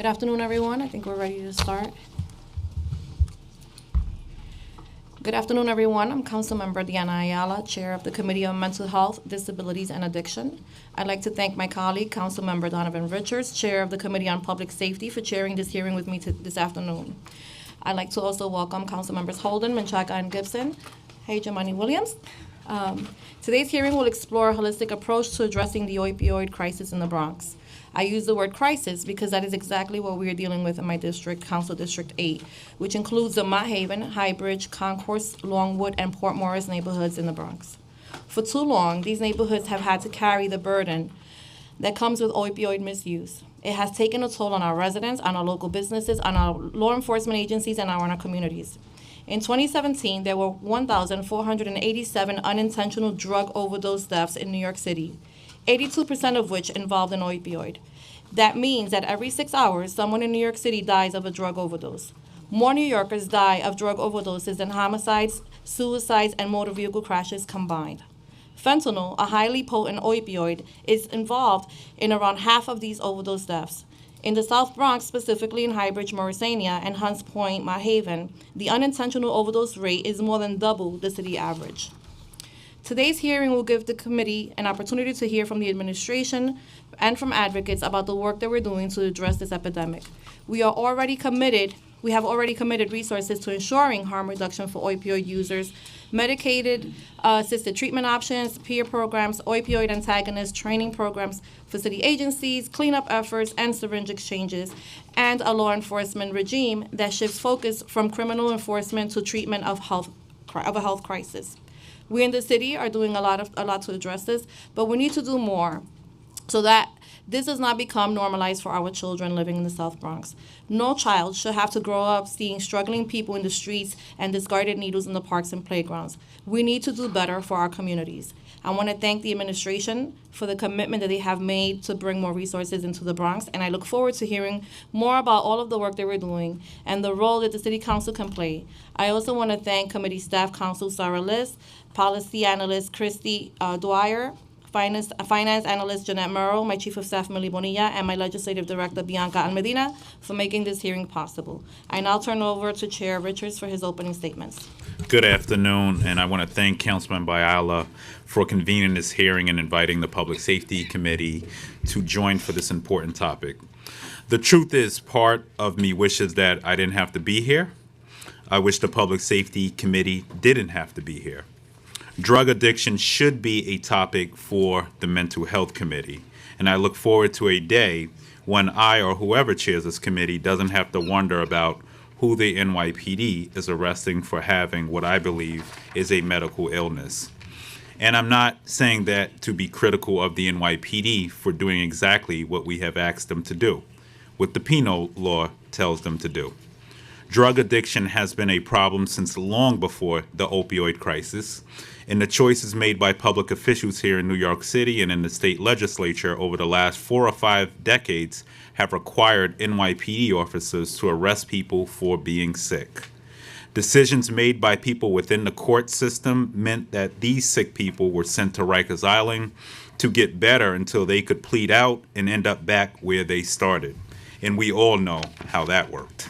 Good afternoon, everyone. I think we're ready to start. Good afternoon, everyone. I'm Councilmember Diana Ayala, Chair of the Committee on Mental Health, Disabilities, and Addiction. I'd like to thank my colleague, Councilmember Donovan Richards, Chair of the Committee on Public Safety, for chairing this hearing with me this afternoon. I'd like to also welcome Councilmembers Holden, Menchaca, and Gibson. Hey, Jamani Williams. Today's hearing will explore a holistic approach to addressing the opioid crisis in the Bronx. I use the word crisis because that is exactly what we are dealing with in my district, Council District 8, which includes the Mott Haven, Highbridge, Concourse, Longwood, and Port Morris neighborhoods in the Bronx. For too long, these neighborhoods have had to carry the burden that comes with opioid misuse. It has taken a toll on our residents, on our local businesses, on our law enforcement agencies, and on our communities. In 2017, there were 1,487 unintentional drug overdose deaths in New York City, 82% of which involved an opioid. That means that every 6 hours, someone in New York City dies of a drug overdose. More New Yorkers die of drug overdoses than homicides, suicides, and motor vehicle crashes combined. Fentanyl, a highly potent opioid, is involved in around half of these overdose deaths. In the South Bronx, specifically in Highbridge, Morrisania, and Hunts Point, Mott Haven, the unintentional overdose rate is more than double the city average. Today's hearing will give the committee an opportunity to hear from the administration and from advocates about the work that we're doing to address this epidemic. We have already committed resources to ensuring harm reduction for opioid users, medicated assisted treatment options, peer programs, opioid antagonist training programs for city agencies, cleanup efforts, and syringe exchanges, and a law enforcement regime that shifts focus from criminal enforcement to treatment of a health crisis. We in the city are doing a lot to address this, but we need to do more so that this does not become normalized for our children living in the South Bronx. No child should have to grow up seeing struggling people in the streets and discarded needles in the parks and playgrounds. We need to do better for our communities. I want to thank the administration for the commitment that they have made to bring more resources into the Bronx, and I look forward to hearing more about all of the work that we're doing and the role that the City Council can play. I also want to thank Committee Staff Counsel Sarah Liss, Policy Analyst Christy Dwyer, Finance Analyst Jeanette Merrill, my Chief of Staff Millie Bonilla, and my Legislative Director Bianca Almedina for making this hearing possible. I now turn over to Chair Richards for his opening statements. Good afternoon, and I want to thank Councilman Ayala for convening this hearing and inviting the Public Safety Committee to join for this important topic. The truth is, part of me wishes that I didn't have to be here. I wish the Public Safety Committee didn't have to be here. Drug addiction should be a topic for the Mental Health Committee, and I look forward to a day when I or whoever chairs this committee doesn't have to wonder about who the NYPD is arresting for having what I believe is a medical illness. And I'm not saying that to be critical of the NYPD for doing exactly what we have asked them to do, what the penal law tells them to do. Drug addiction has been a problem since long before the opioid crisis, and the choices made by public officials here in New York City and in the state legislature over the last 4 or 5 decades have required NYPD officers to arrest people for being sick. Decisions made by people within the court system meant that these sick people were sent to Rikers Island to get better until they could plead out and end up back where they started. And we all know how that worked.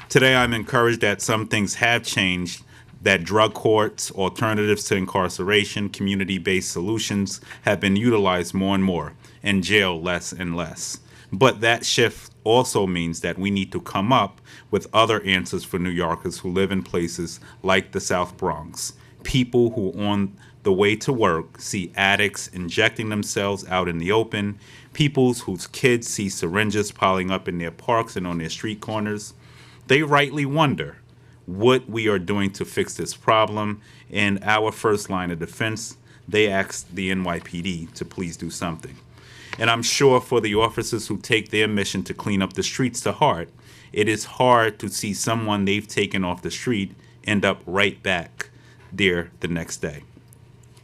Today, I'm encouraged that some things have changed, that drug courts, alternatives to incarceration, community-based solutions have been utilized more and more, and jail less and less. But that shift also means that we need to come up with other answers for New Yorkers who live in places like the South Bronx. People who on the way to work see addicts injecting themselves out in the open, people whose kids see syringes piling up in their parks and on their street corners. They rightly wonder what we are doing to fix this problem, and our first line of defense, they ask the NYPD to please do something. And I'm sure for the officers who take their mission to clean up the streets to heart, it is hard to see someone they've taken off the street end up right back there the next day.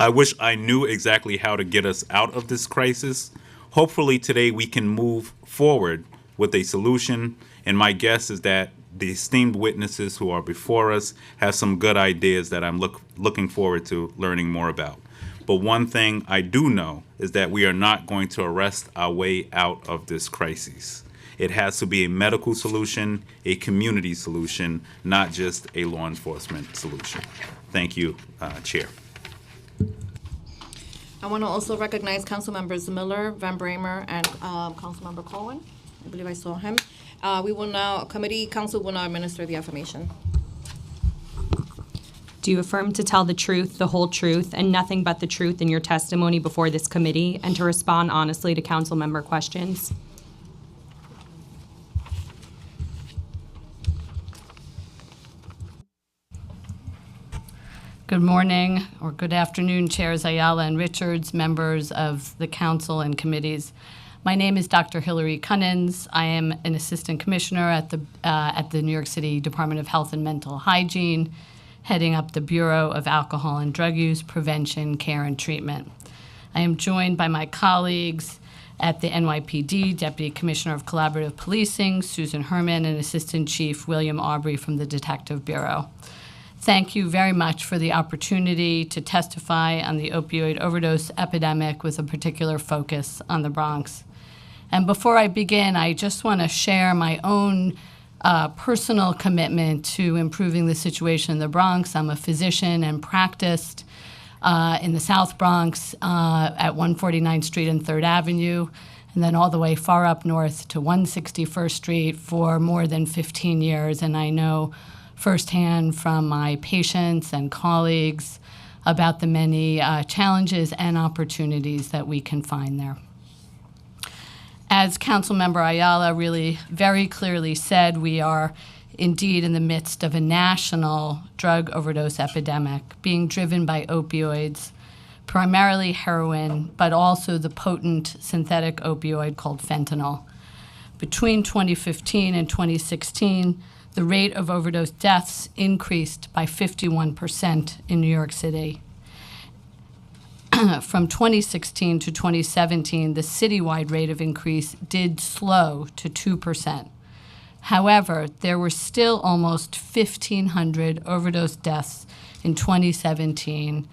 I wish I knew exactly how to get us out of this crisis. Hopefully today we can move forward with a solution, and my guess is that the esteemed witnesses who are before us have some good ideas that I'm looking forward to learning more about. But one thing I do know is that we are not going to arrest our way out of this crisis. It has to be a medical solution, a community solution, not just a law enforcement solution. Thank you, Chair. I want to also recognize Council Members Miller, Van Bramer, and Councilmember Cohen. I believe I saw him. Council will now administer the affirmation. Do you affirm to tell the truth, the whole truth, and nothing but the truth in your testimony before this committee, and to respond honestly to council member questions? Good morning or good afternoon, Chairs Ayala and Richards, members of the council and committees. My name is Dr. Hillary Cunnins. I am an assistant commissioner at the New York City Department of Health and Mental Hygiene, heading up the Bureau of Alcohol and Drug Use Prevention, Care, and Treatment. I am joined by my colleagues at the NYPD, Deputy Commissioner of Collaborative Policing, Susan Herman, and Assistant Chief William Aubrey from the Detective Bureau. Thank you very much for the opportunity to testify on the opioid overdose epidemic with a particular focus on the Bronx. And before I begin, I just want to share my own personal commitment to improving the situation in the Bronx. I'm a physician and practiced in the South Bronx at 149th Street and 3rd Avenue, and then all the way far up north to 161st Street for more than 15 years. And I know firsthand from my patients and colleagues about the many challenges and opportunities that we can find there. As Councilmember Ayala really very clearly said, we are indeed in the midst of a national drug overdose epidemic being driven by opioids, primarily heroin, but also the potent synthetic opioid called fentanyl. Between 2015 and 2016, the rate of overdose deaths increased by 51% in New York City. From 2016 to 2017, the citywide rate of increase did slow to 2%. However, there were still almost 1,500 overdose deaths in 2017,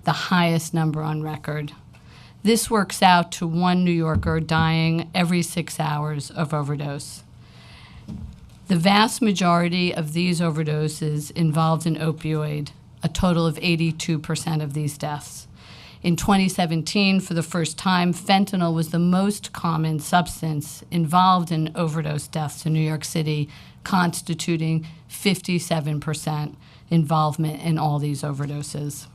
the highest number on record. This works out to one New Yorker dying every 6 hours of overdose. The vast majority of these overdoses involved an opioid, a total of 82% of these deaths. In 2017, for the first time, fentanyl was the most common substance involved in overdose deaths in New York City, constituting 57% involvement in all these overdoses.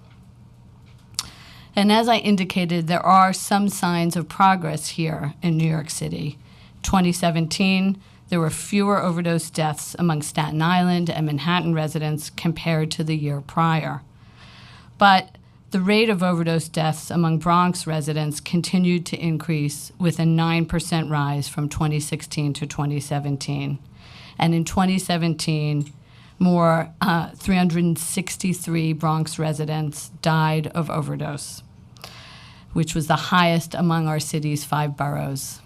And as I indicated, there are some signs of progress here in New York City. 2017, there were fewer overdose deaths among Staten Island and Manhattan residents compared to the year prior. But the rate of overdose deaths among Bronx residents continued to increase, with a 9% rise from 2016 to 2017. And in 2017, 363 Bronx residents died of overdose, which was the highest among our city's 5 boroughs.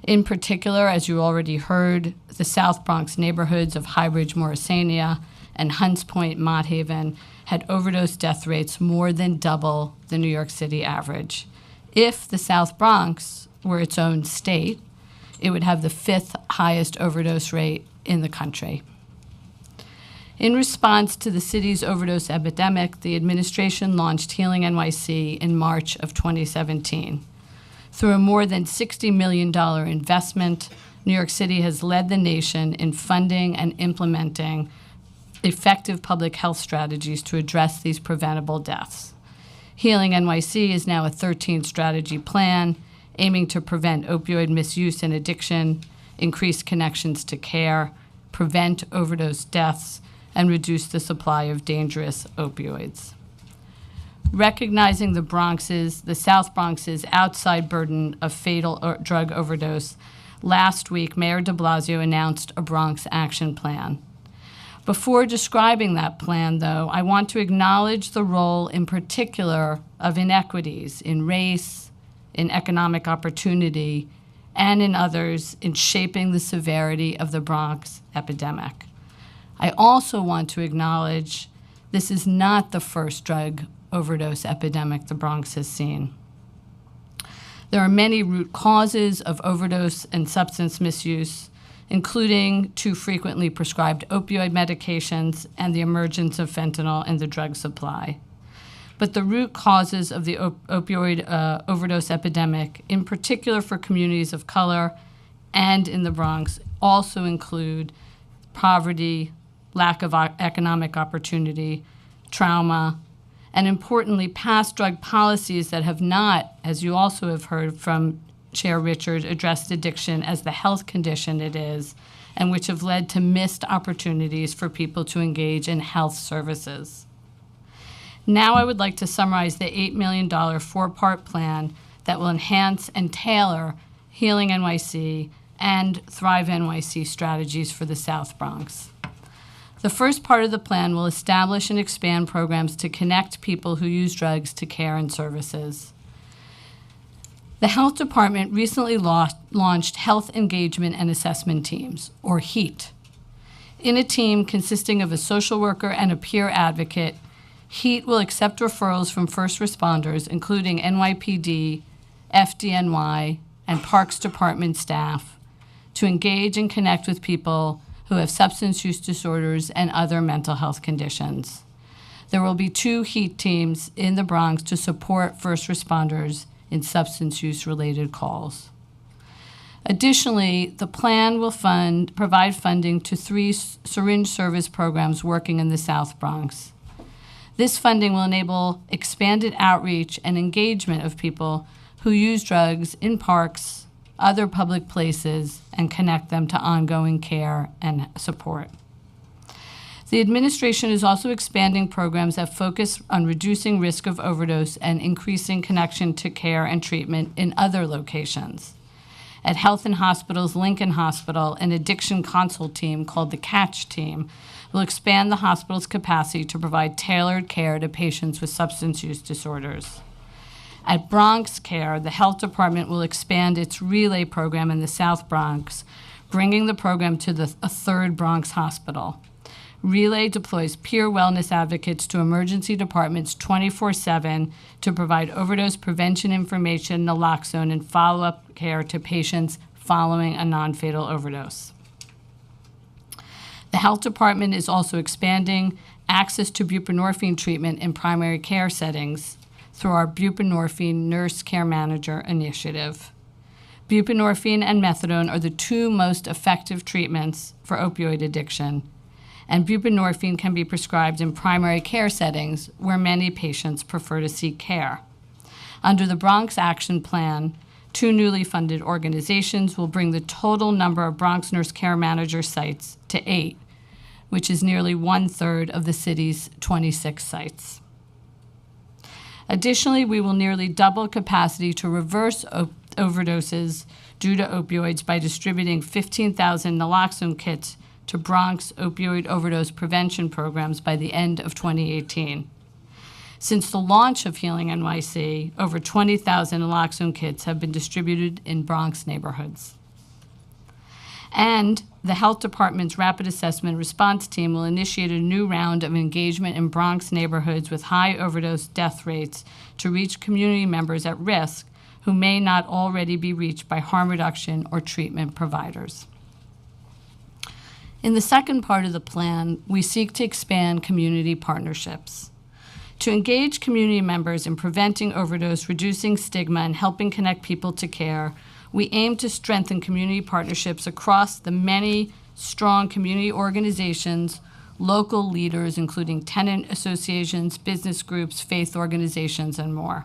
In particular, as you already heard, the South Bronx neighborhoods of Highbridge, Morrisania, and Hunts Point, Mott Haven had overdose death rates more than double the New York City average. If the South Bronx were its own state, it would have the 5th highest overdose rate in the country. In response to the city's overdose epidemic, the administration launched Healing NYC in March of 2017. Through a more than $60 million investment, New York City has led the nation in funding and implementing effective public health strategies to address these preventable deaths. Healing NYC is now a 13-strategy plan aiming to prevent opioid misuse and addiction, increase connections to care, prevent overdose deaths, and reduce the supply of dangerous opioids. Recognizing the South Bronx's outside burden of fatal drug overdose, last week Mayor de Blasio announced a Bronx action plan. Before describing that plan, though, I want to acknowledge the role in particular of inequities in race, in economic opportunity, and in others in shaping the severity of the Bronx epidemic. I also want to acknowledge this is not the first drug overdose epidemic the Bronx has seen. There are many root causes of overdose and substance misuse, including too frequently prescribed opioid medications and the emergence of fentanyl in the drug supply. But the root causes of the opioid overdose epidemic, in particular for communities of color and in the Bronx, also include poverty, lack of economic opportunity, trauma, and importantly, past drug policies that have not, as you also have heard from Chair Richard, addressed addiction as the health condition it is, and which have led to missed opportunities for people to engage in health services. Now I would like to summarize the $8 million four-part plan that will enhance and tailor Healing NYC and Thrive NYC strategies for the South Bronx. The first part of the plan will establish and expand programs to connect people who use drugs to care and services. The Health Department recently launched Health Engagement and Assessment Teams, or HEAT. In a team consisting of a social worker and a peer advocate, HEAT will accept referrals from first responders, including NYPD, FDNY, and Parks Department staff, to engage and connect with people who have substance use disorders and other mental health conditions. There will be 2 HEAT teams in the Bronx to support first responders in substance use-related calls. Additionally, the plan will provide funding to 3 syringe service programs working in the South Bronx. This funding will enable expanded outreach and engagement of people who use drugs in parks, other public places, and connect them to ongoing care and support. The administration is also expanding programs that focus on reducing risk of overdose and increasing connection to care and treatment in other locations. At Health and Hospitals Lincoln Hospital, an addiction consult team called the CATCH team will expand the hospital's capacity to provide tailored care to patients with substance use disorders. At Bronx Care, the Health Department will expand its Relay program in the South Bronx, bringing the program to a 3rd Bronx hospital. Relay deploys peer wellness advocates to emergency departments 24/7 to provide overdose prevention information, naloxone, and follow-up care to patients following a non-fatal overdose. The Health Department is also expanding access to buprenorphine treatment in primary care settings through our Buprenorphine Nurse Care Manager initiative. Buprenorphine and methadone are the 2 most effective treatments for opioid addiction, and buprenorphine can be prescribed in primary care settings where many patients prefer to seek care. Under the Bronx Action Plan, 2 newly funded organizations will bring the total number of Bronx Nurse Care Manager sites to 8, which is nearly 1/3 of the city's 26 sites. Additionally, we will nearly double capacity to reverse overdoses due to opioids by distributing 15,000 naloxone kits to Bronx opioid overdose prevention programs by the end of 2018. Since the launch of Healing NYC, over 20,000 naloxone kits have been distributed in Bronx neighborhoods. And the Health Department's Rapid Assessment Response Team will initiate a new round of engagement in Bronx neighborhoods with high overdose death rates to reach community members at risk who may not already be reached by harm reduction or treatment providers. In the second part of the plan, we seek to expand community partnerships. To engage community members in preventing overdose, reducing stigma, and helping connect people to care, we aim to strengthen community partnerships across the many strong community organizations, local leaders, including tenant associations, business groups, faith organizations, and more.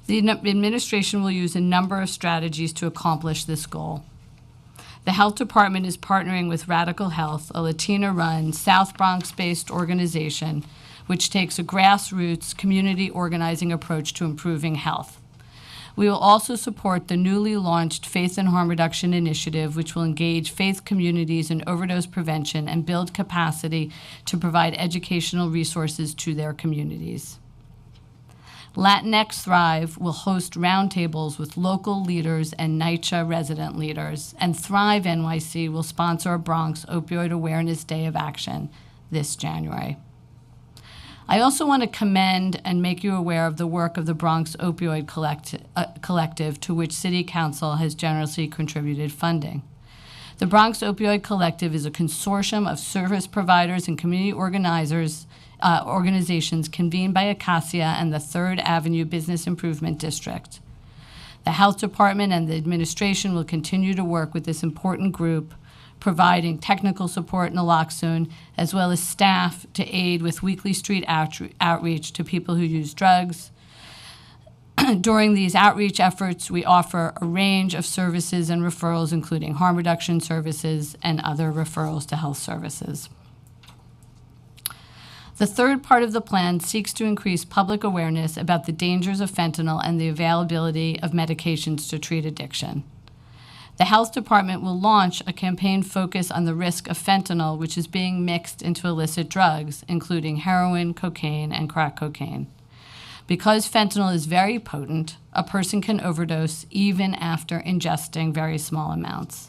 The administration will use a number of strategies to accomplish this goal. The Health Department is partnering with Radical Health, a Latina-run, South Bronx-based organization which takes a grassroots community organizing approach to improving health. We will also support the newly launched Faith and Harm Reduction Initiative, which will engage faith communities in overdose prevention and build capacity to provide educational resources to their communities. Latinx Thrive will host roundtables with local leaders and NYCHA resident leaders, and Thrive NYC will sponsor a Bronx Opioid Awareness Day of Action this January. I also want to commend and make you aware of the work of the Bronx Opioid Collective, to which City Council has generously contributed funding. The Bronx Opioid Collective is a consortium of service providers and community organizations convened by Acacia and the 3rd Avenue Business Improvement District. The Health Department and the administration will continue to work with this important group, providing technical support, naloxone, as well as staff to aid with weekly street outreach to people who use drugs. During these outreach efforts, we offer a range of services and referrals, including harm reduction services and other referrals to health services. The third part of the plan seeks to increase public awareness about the dangers of fentanyl and the availability of medications to treat addiction. The Health Department will launch a campaign focused on the risk of fentanyl, which is being mixed into illicit drugs, including heroin, cocaine, and crack cocaine. Because fentanyl is very potent, a person can overdose even after ingesting very small amounts.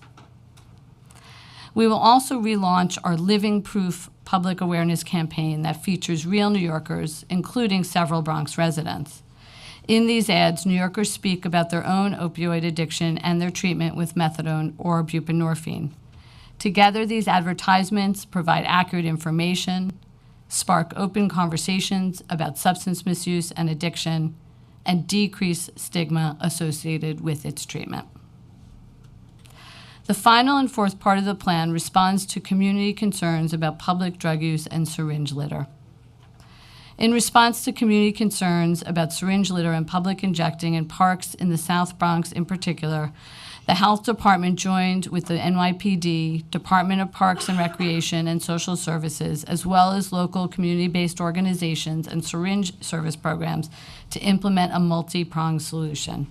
We will also relaunch our Living Proof public awareness campaign that features real New Yorkers, including several Bronx residents. In these ads, New Yorkers speak about their own opioid addiction and their treatment with methadone or buprenorphine. Together, these advertisements provide accurate information, spark open conversations about substance misuse and addiction, and decrease stigma associated with its treatment. The final and fourth part of the plan responds to community concerns about public drug use and syringe litter. In response to community concerns about syringe litter and public injecting in parks in the South Bronx in particular, the Health Department joined with the NYPD, Department of Parks and Recreation and Social Services, as well as local community-based organizations and syringe service programs to implement a multi-pronged solution.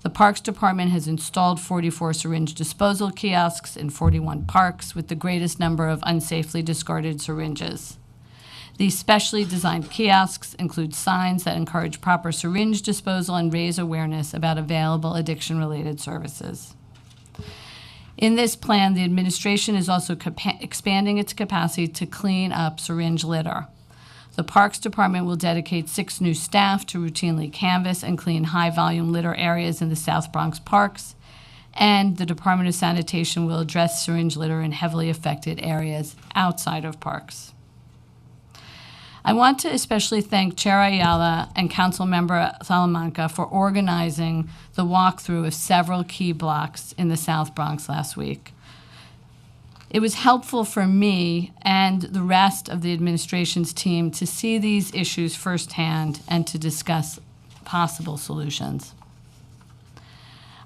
The Parks Department has installed 44 syringe disposal kiosks in 41 parks with the greatest number of unsafely discarded syringes. These specially designed kiosks include signs that encourage proper syringe disposal and raise awareness about available addiction-related services. In this plan, the administration is also expanding its capacity to clean up syringe litter. The Parks Department will dedicate 6 new staff to routinely canvass and clean high-volume litter areas in the South Bronx parks, and the Department of Sanitation will address syringe litter in heavily affected areas outside of parks. I want to especially thank Chair Ayala and Councilmember Salamanca for organizing the walkthrough of several key blocks in the South Bronx last week. It was helpful for me and the rest of the administration's team to see these issues firsthand and to discuss possible solutions.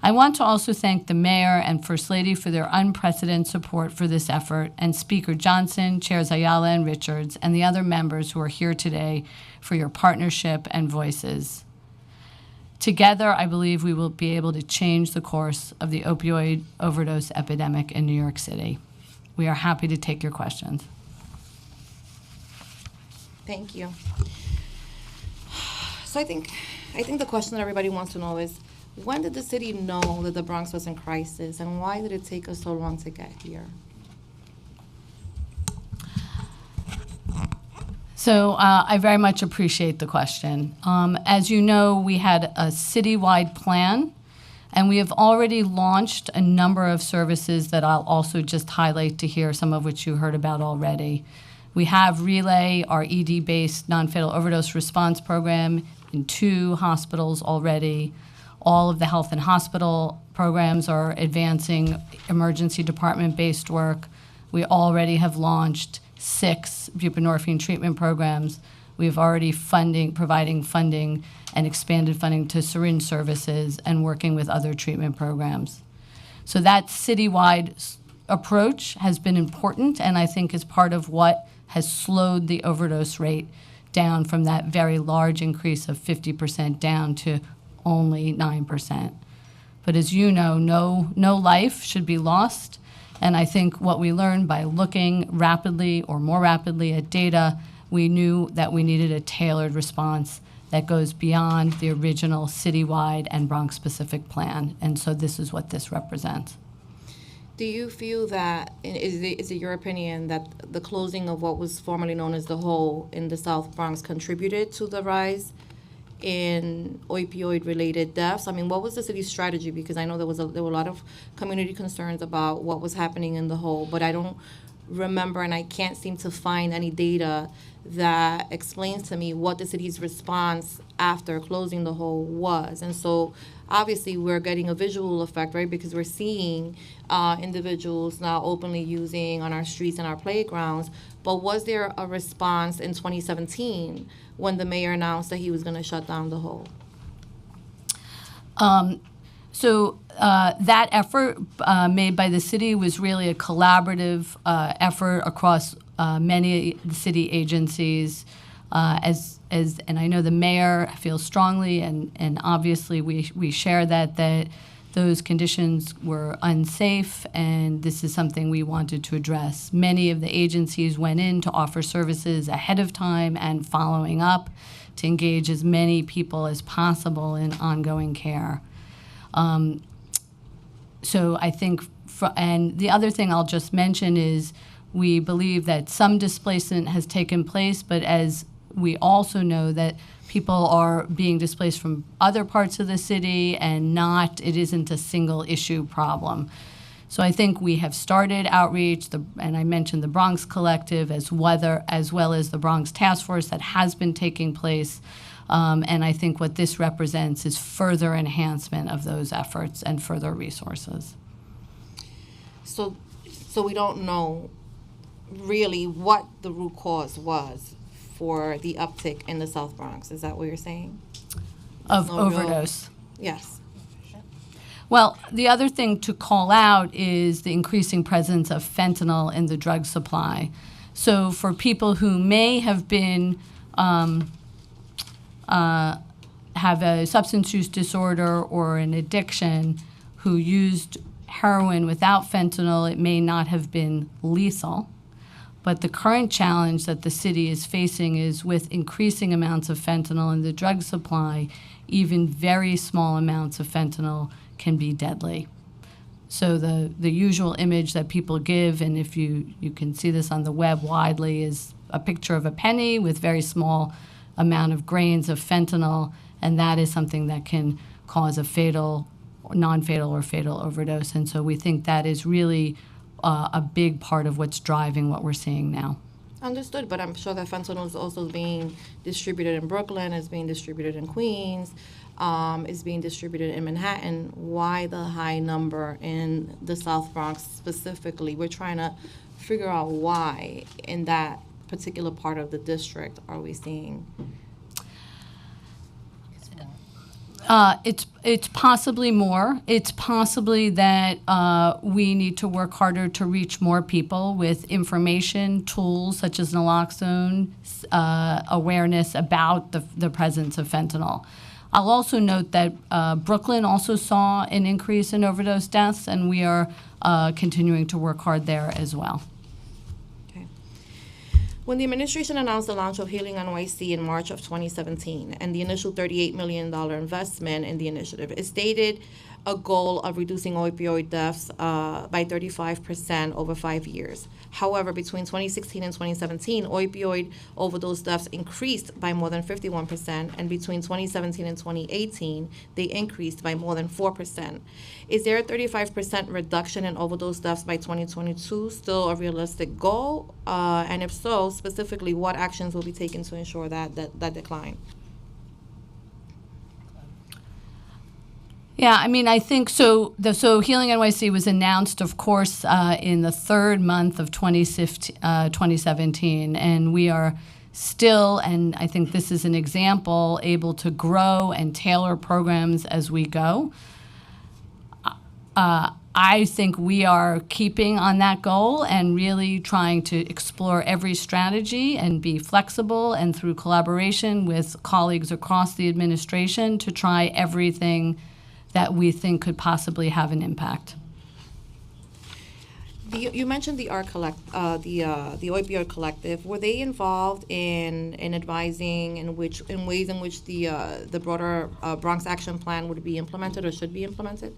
I want to also thank the Mayor and First Lady for their unprecedented support for this effort, and Speaker Johnson, Chairs Ayala and Richards, and the other members who are here today for your partnership and voices. Together, I believe we will be able to change the course of the opioid overdose epidemic in New York City. We are happy to take your questions. Thank you. So I think the question that everybody wants to know is, when did the city know that the Bronx was in crisis, and why did it take us so long to get here? So I very much appreciate the question. As you know, we had a citywide plan, and we have already launched a number of services that I'll also just highlight to here, some of which you heard about already. We have Relay, our ED-based non-fatal overdose response program, in 2 hospitals already. All of the health and hospital programs are advancing emergency department-based work. We already have launched 6 buprenorphine treatment programs. We have already providing funding and expanded funding to syringe services and working with other treatment programs. So that citywide approach has been important, and I think is part of what has slowed the overdose rate down from that very large increase of 50% down to only 9%. But as you know, no life should be lost. And I think what we learned by looking rapidly or more rapidly at data, we knew that we needed a tailored response that goes beyond the original citywide and Bronx-specific plan. And so this is what this represents. Do you feel that, is it your opinion that the closing of what was formerly known as the Hole in the South Bronx contributed to the rise in opioid-related deaths? I mean, what was the city's strategy? Because I know there were a lot of community concerns about what was happening in the Hole, but I don't remember, and I can't seem to find any data that explains to me what the city's response after closing the Hole was. And so obviously we're getting a visual effect, right? Because we're seeing individuals now openly using on our streets and our playgrounds. But was there a response in 2017 when the mayor announced that he was going to shut down the Hole? So that effort made by the city was really a collaborative effort across many city agencies. And I know the mayor feels strongly, and obviously we share that those conditions were unsafe, and this is something we wanted to address. Many of the agencies went in to offer services ahead of time and following up to engage as many people as possible in ongoing care. So I think, and the other thing I'll just mention is we believe that some displacement has taken place, but as we also know that people are being displaced from other parts of the city and it isn't a single issue problem. So I think we have started outreach, and I mentioned the Bronx Collective as well as the Bronx Task Force that has been taking place. And I think what this represents is further enhancement of those efforts and further resources. So we don't know really what the root cause was for the uptick in the South Bronx. Is that what you're saying? Of overdose. Yes. Well, the other thing to call out is the increasing presence of fentanyl in the drug supply. So for people who may have been have a substance use disorder or an addiction who used heroin without fentanyl, it may not have been lethal. But the current challenge that the city is facing is with increasing amounts of fentanyl in the drug supply, even very small amounts of fentanyl can be deadly. So the usual image that people give, and if you can see this on the web widely, is a picture of a penny with very small amount of grains of fentanyl, and that is something that can cause a fatal, non-fatal, or fatal overdose. And so we think that is really a big part of what's driving what we're seeing now. Understood, but I'm sure that fentanyl is also being distributed in Brooklyn, is being distributed in Queens, is being distributed in Manhattan. Why the high number in the South Bronx specifically? We're trying to figure out why in that particular part of the district are we seeing? It's possibly more. It's possibly that we need to work harder to reach more people with information, tools such as naloxone, awareness about the presence of fentanyl. I'll also note that Brooklyn also saw an increase in overdose deaths, and we are continuing to work hard there as well. When the administration announced the launch of Healing NYC in March of 2017 and the initial $38 million investment in the initiative, it stated a goal of reducing opioid deaths by 35% over 5 years. However, between 2016 and 2017, opioid overdose deaths increased by more than 51%, and between 2017 and 2018, they increased by more than 4%. Is there a 35% reduction in overdose deaths by 2022 still a realistic goal? And if so, specifically, what actions will be taken to ensure that decline? Yeah, I mean, I think so. So Healing NYC was announced, of course, in the third month of 2017, and we are still, and I think this is an example, able to grow and tailor programs as we go. I think we are keeping on that goal and really trying to explore every strategy and be flexible, and through collaboration with colleagues across the administration to try everything that we think could possibly have an impact. You mentioned the the Opioid Collective. Were they involved in advising in ways in which the broader Bronx Action Plan would be implemented or should be implemented?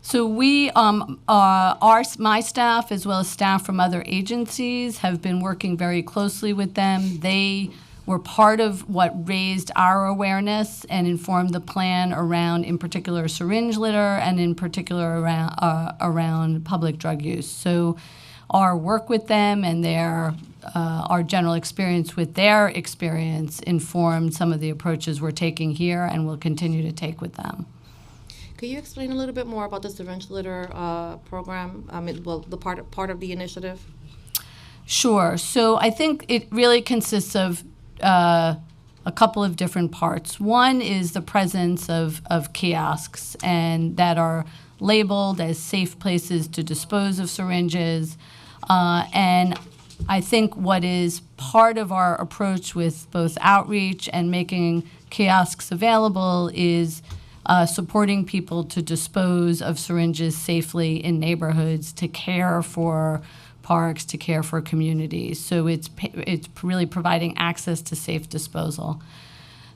So my staff, as well as staff from other agencies, have been working very closely with them. They were part of what raised our awareness and informed the plan around, in particular, syringe litter, and in particular around public drug use. So our work with them and our general experience with their experience informed some of the approaches we're taking here and will continue to take with them. Could you explain a little bit more about the syringe litter program? The part of the initiative. Sure. So I think it really consists of a couple of different parts. One is the presence of kiosks and that are labeled as safe places to dispose of syringes. And I think what is part of our approach with both outreach and making kiosks available is supporting people to dispose of syringes safely in neighborhoods, to care for parks, to care for communities. So it's really providing access to safe disposal.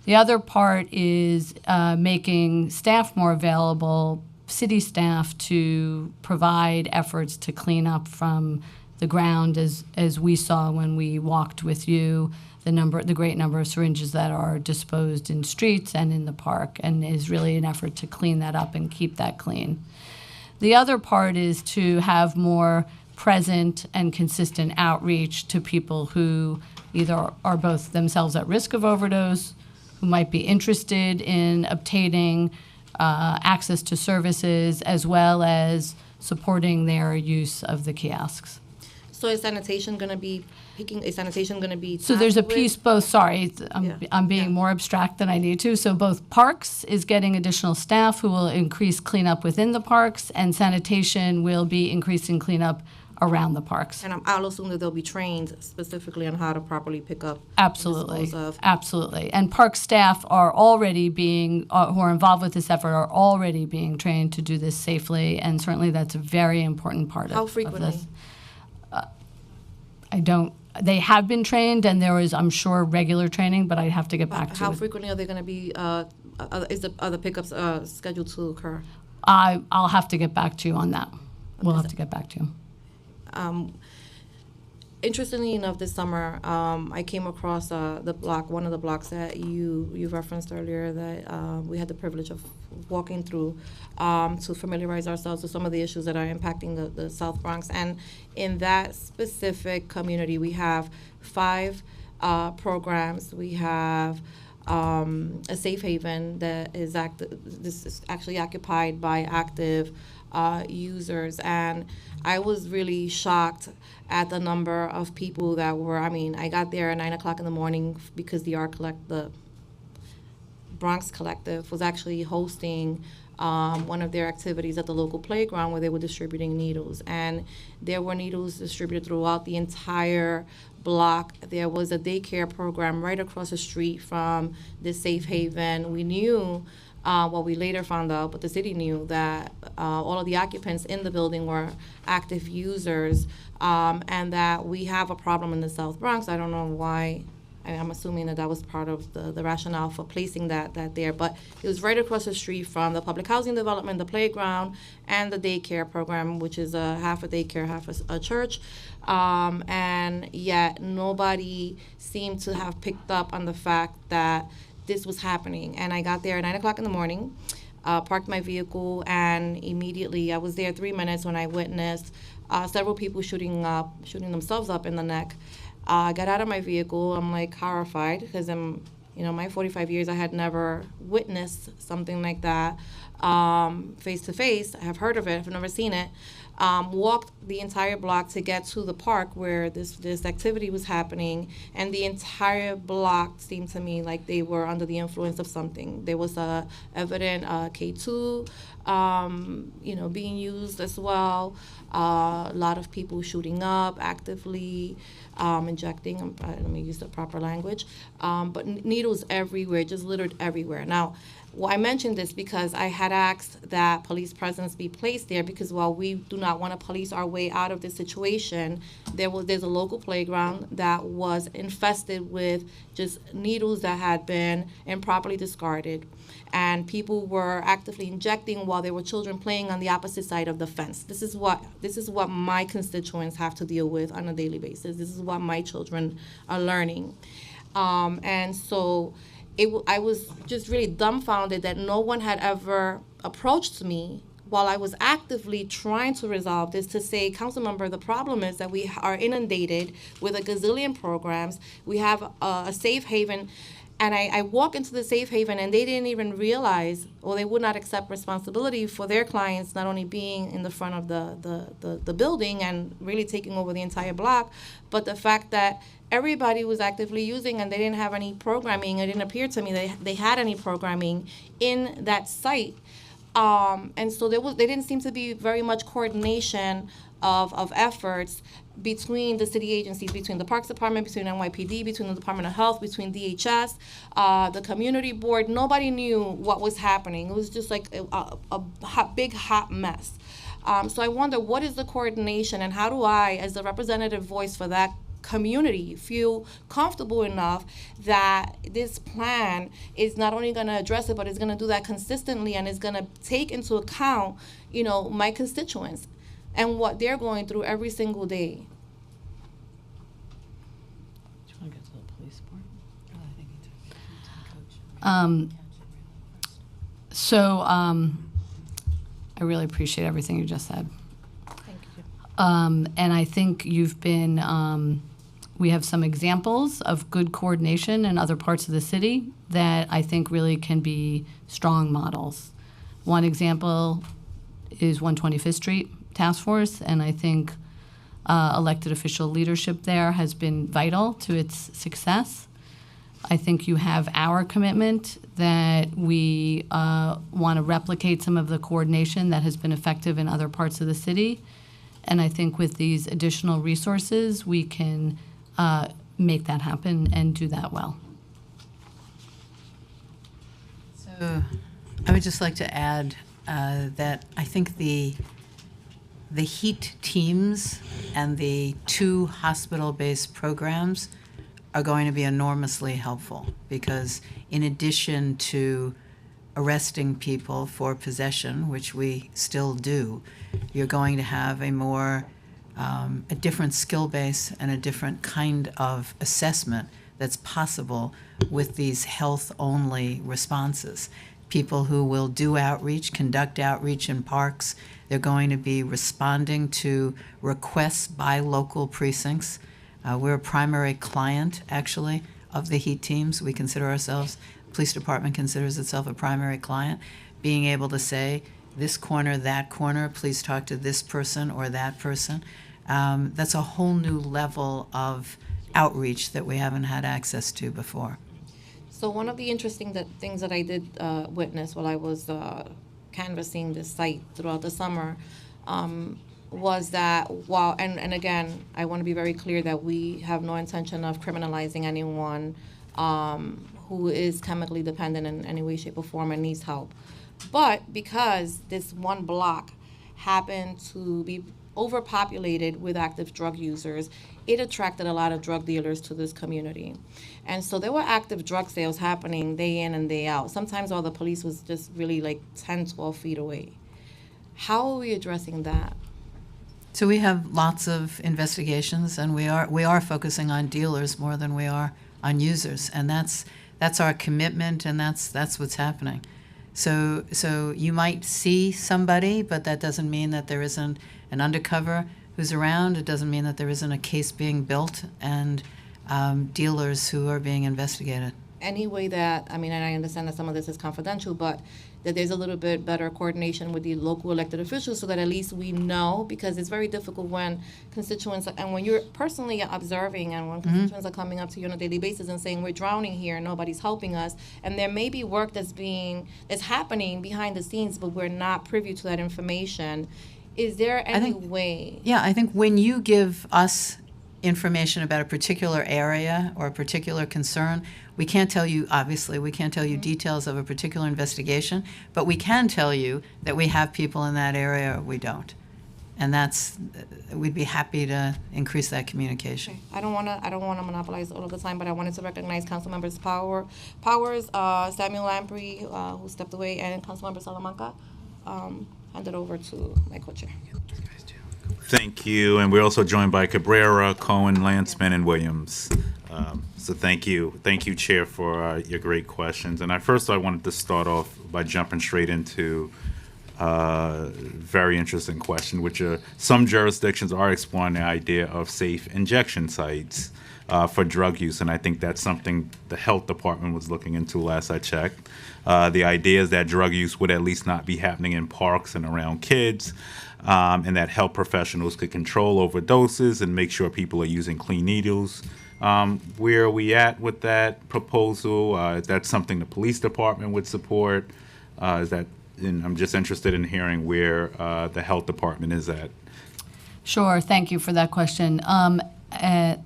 The other part is making staff more available, city staff, to provide efforts to clean up from the ground, as we saw when we walked with you, the great number of syringes that are disposed in streets and in the park, and is really an effort to clean that up and keep that clean. The other part is to have more present and consistent outreach to people who either are both themselves at risk of overdose, who might be interested in obtaining access to services, as well as supporting their use of the kiosks. So is sanitation going to be So there's a tasked with- piece both, sorry, I'm being Yeah. more abstract than I need to. So both parks is getting additional staff who will increase cleanup within the parks, and sanitation will be increasing cleanup around the parks. And I'll assume that they'll be trained specifically on how to properly pick up. Absolutely, and dispose of. absolutely. And park staff are already who are involved with this effort are already being trained to do this safely, and certainly that's a very important part How of frequently? this. They have been trained, and there is, I'm sure, regular training, but I'd have to get back to How it. frequently are they going to be? Are the pickups scheduled to occur? I'll have to get back to you on that. We'll have to get back to you. Interestingly enough, this summer, I came across one of the blocks that you referenced earlier that we had the privilege of walking through to familiarize ourselves with some of the issues that are impacting the South Bronx. And in that specific community, we have 5 programs. We have a safe haven that is this is actually occupied by active users, and I was really shocked at the number of people that were. I got there at 9 o'clock in the morning because the Bronx Collective was actually hosting one of their activities at the local playground where they were distributing needles, and there were needles distributed throughout the entire block. There was a daycare program right across the street from this safe haven. We knew, we later found out, but the city knew that all of the occupants in the building were active users, and that we have a problem in the South Bronx. I don't know why. I'm assuming that was part of the rationale for placing that there, but it was right across the street from the public housing development, the playground, and the daycare program, which is half a daycare, half a church, and yet nobody seemed to have picked up on the fact that this was happening. And I got there at 9 o'clock in the morning, parked my vehicle, and immediately I was there 3 minutes when I witnessed several people shooting themselves up in the neck. I got out of my vehicle. I'm like horrified because my 45 years, I had never witnessed something like that face to face. I have heard of it. I've never seen it. Walked the entire block to get to the park where this activity was happening, and the entire block seemed to me like they were under the influence of something. There was evident K2, being used as well. A lot of people shooting up actively, injecting. Let me use the proper language. But needles everywhere, just littered everywhere. Now, Well, I mentioned this because I had asked that police presence be placed there because while we do not want to police our way out of this situation, there's a local playground that was infested with just needles that had been improperly discarded, and people were actively injecting while there were children playing on the opposite side of the fence. This is what my constituents have to deal with on a daily basis. This is what my children are learning, and so. I was just really dumbfounded that no one had ever approached me while I was actively trying to resolve this to say, council member, the problem is that we are inundated with a gazillion programs. We have a safe haven. And I walk into the safe haven and they didn't even realize, or they would not accept responsibility for their clients not only being in the front of the building and really taking over the entire block, but the fact that everybody was actively using and they didn't have any programming. It didn't appear to me they had any programming in that site. And so there didn't seem to be very much coordination of efforts between the city agencies, between the Parks Department, between NYPD, between the Department of Health, between DHS, the community board. Nobody knew what was happening. It was just like a big hot mess. So I wonder, what is the coordination, and how do I, as the representative voice for that community, feel comfortable enough that this plan is not only going to address it, but it's going to do that consistently and is going to take into account, my constituents and what they're going through every single day. Do you want to get to the police board? Oh, I think I really appreciate everything you just said. Thank you. And I think you've been, we have some examples of good coordination in other parts of the city that I think really can be strong models. One example is 125th Street Task Force, and I think elected official leadership there has been vital to its success. I think you have our commitment that we want to replicate some of the coordination that has been effective in other parts of the city. And I think with these additional resources, we can make that happen and do that well. So I would just like to add that I think the HEAT teams and the 2 hospital-based programs are going to be enormously helpful, because in addition to arresting people for possession, which we still do, you're going to have a different skill base and a different kind of assessment that's possible with these health-only responses. People who will do outreach, conduct outreach in parks, they're going to be responding to requests by local precincts. We're a primary client, actually, of the HEAT teams. We consider ourselves, police department considers itself a primary client, being able to say, this corner, that corner, please talk to this person or that person. That's a whole new level of outreach that we haven't had access to before. So one of the interesting things that I did witness while I was canvassing this site throughout the summer was that and again, I want to be very clear that we have no intention of criminalizing anyone who is chemically dependent in any way, shape, or form and needs help. But because this one block happened to be overpopulated with active drug users, it attracted a lot of drug dealers to this community. And so there were active drug sales happening day in and day out. Sometimes all the police was just really like 10, 12 feet away. How are we addressing that? So we have lots of investigations, and we are focusing on dealers more than we are on users, and that's our commitment, and that's what's happening. So you might see somebody, but that doesn't mean that there isn't an undercover who's around. It doesn't mean that there isn't a case being built and dealers who are being investigated. Any way that, and I understand that some of this is confidential, but that there's a little bit better coordination with the local elected officials so that at least we know, because it's very difficult when constituents, and when you're personally observing and when constituents are coming up to you on a daily basis and saying, we're drowning here and nobody's helping us, and there may be work that's happening behind the scenes, but we're not privy to that information. Is there any way? Yeah, I think when you give us information about a particular area or a particular concern. We can't tell you, obviously, we can't tell you details of a particular investigation, but we can tell you that we have people in that area or we don't. And we'd be happy to increase that communication. I don't want to monopolize all of the time, but I wanted to recognize Councilmembers Powers, Samuel Lamprey, who stepped away, and Councilmember Salamanca. Hand it over to my co-chair. Thank you, and we're also joined by Cabrera, Cohen, Lanceman, and Williams. So thank you, Chair, for your great questions. And I wanted to start off by jumping straight into very interesting question, which some jurisdictions are exploring the idea of safe injection sites for drug use, and I think that's something the health department was looking into last I checked. The idea is that drug use would at least not be happening in parks and around kids, and that health professionals could control overdoses and make sure people are using clean needles. Where are we at with that proposal? Is that something the police department would support? And I'm just interested in hearing where the health department is at. Sure. Thank you for that question. As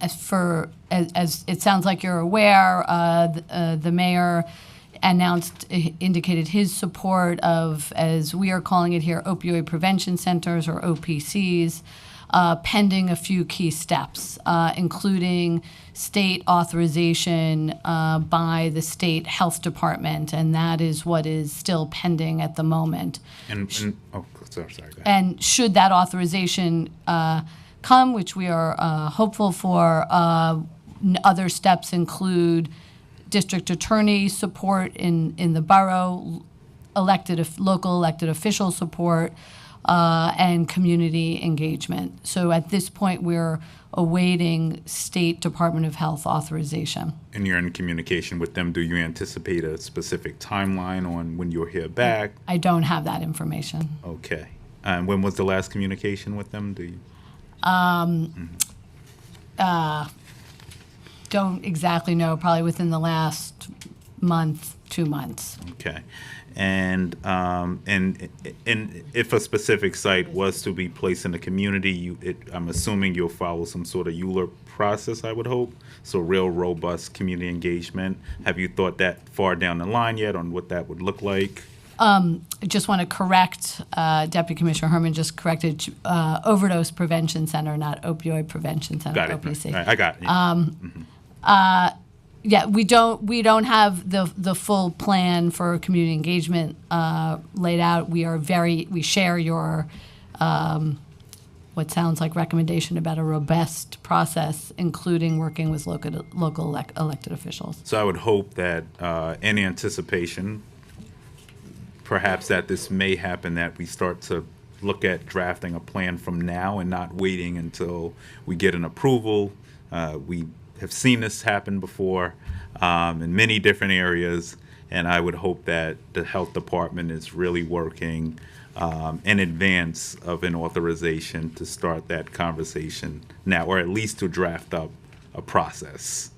it sounds like you're aware, the mayor indicated his support of, as we are calling it here, opioid prevention centers, or OPCs, pending a few key steps, including state authorization by the state health department, and that is what is still pending at the moment. Sorry. Go ahead. And should that authorization come, which we are hopeful for, other steps include district attorney support in the borough, local elected official support, and community engagement. So at this point, we're awaiting State Department of Health authorization. And you're in communication with them. Do you anticipate a specific timeline on when you'll hear back? I don't have that information. Okay. And when was the last communication with them? Do you? Don't exactly know, probably within the last month, 2 months. Okay. And if a specific site was to be placed in the community, I'm assuming you'll follow some sort of EULA process, I would hope. So real robust community engagement. Have you thought that far down the line yet on what that would look like? I just want to correct, Deputy Commissioner Herman just corrected, Overdose Prevention Center, not Opioid Prevention Center, Got it. OPC. I got it. Yeah. Yeah, we don't have the full plan for community engagement laid out. We share your what sounds like recommendation about a robust process, including working with local elected officials. So I would hope that in anticipation, perhaps that this may happen, that we start to look at drafting a plan from now and not waiting until we get an approval. We have seen this happen before in many different areas, and I would hope that the health department is really working in advance of an authorization to start that conversation now, or at least to draft up a process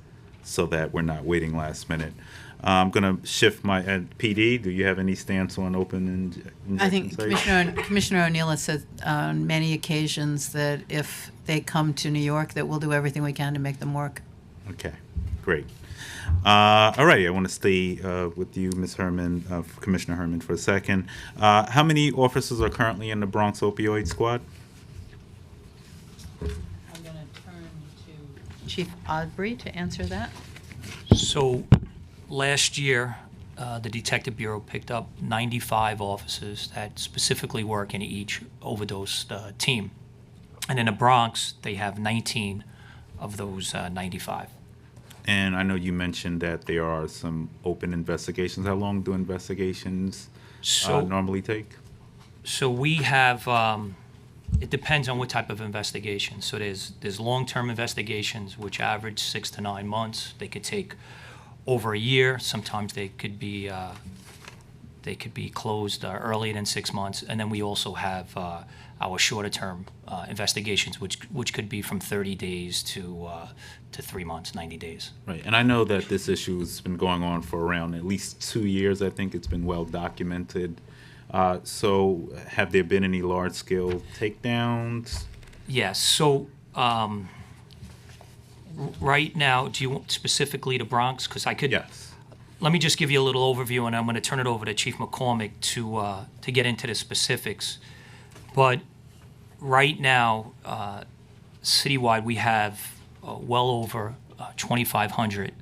so that we're not waiting last minute. I'm going to shift my PD. Do you have any stance on open I think sites? Commissioner O'Neill has said on many occasions that if they come to New York, that we'll do everything we can to make them work. Okay, great. All right, I want to stay with you, Ms. Herman, Commissioner Herman, for a second. How many officers are currently in the Bronx opioid squad? I'm going to turn to Chief Audrey to answer that. So last year, the Detective Bureau picked up 95 officers that specifically work in each overdose team. And in the Bronx, they have 19 of those 95. And I know you mentioned that there are some open investigations. How long do investigations normally take? So we have, it depends on what type of investigation. So there's long-term investigations, which average 6 to 9 months. They could take over a year. Sometimes they could be closed earlier than 6 months. And then we also have our shorter-term investigations, which could be from 30 days to 3 months, 90 days. Right, and I know that this issue has been going on for around at least 2 years. I think it's been well documented. So have there been any large-scale takedowns? Yes, so Right now, do you want specifically to Bronx? Because I could. Yes. Let me just give you a little overview, and I'm going to turn it over to Chief McCormick to get into the specifics. But right now, citywide, we have well over 2,500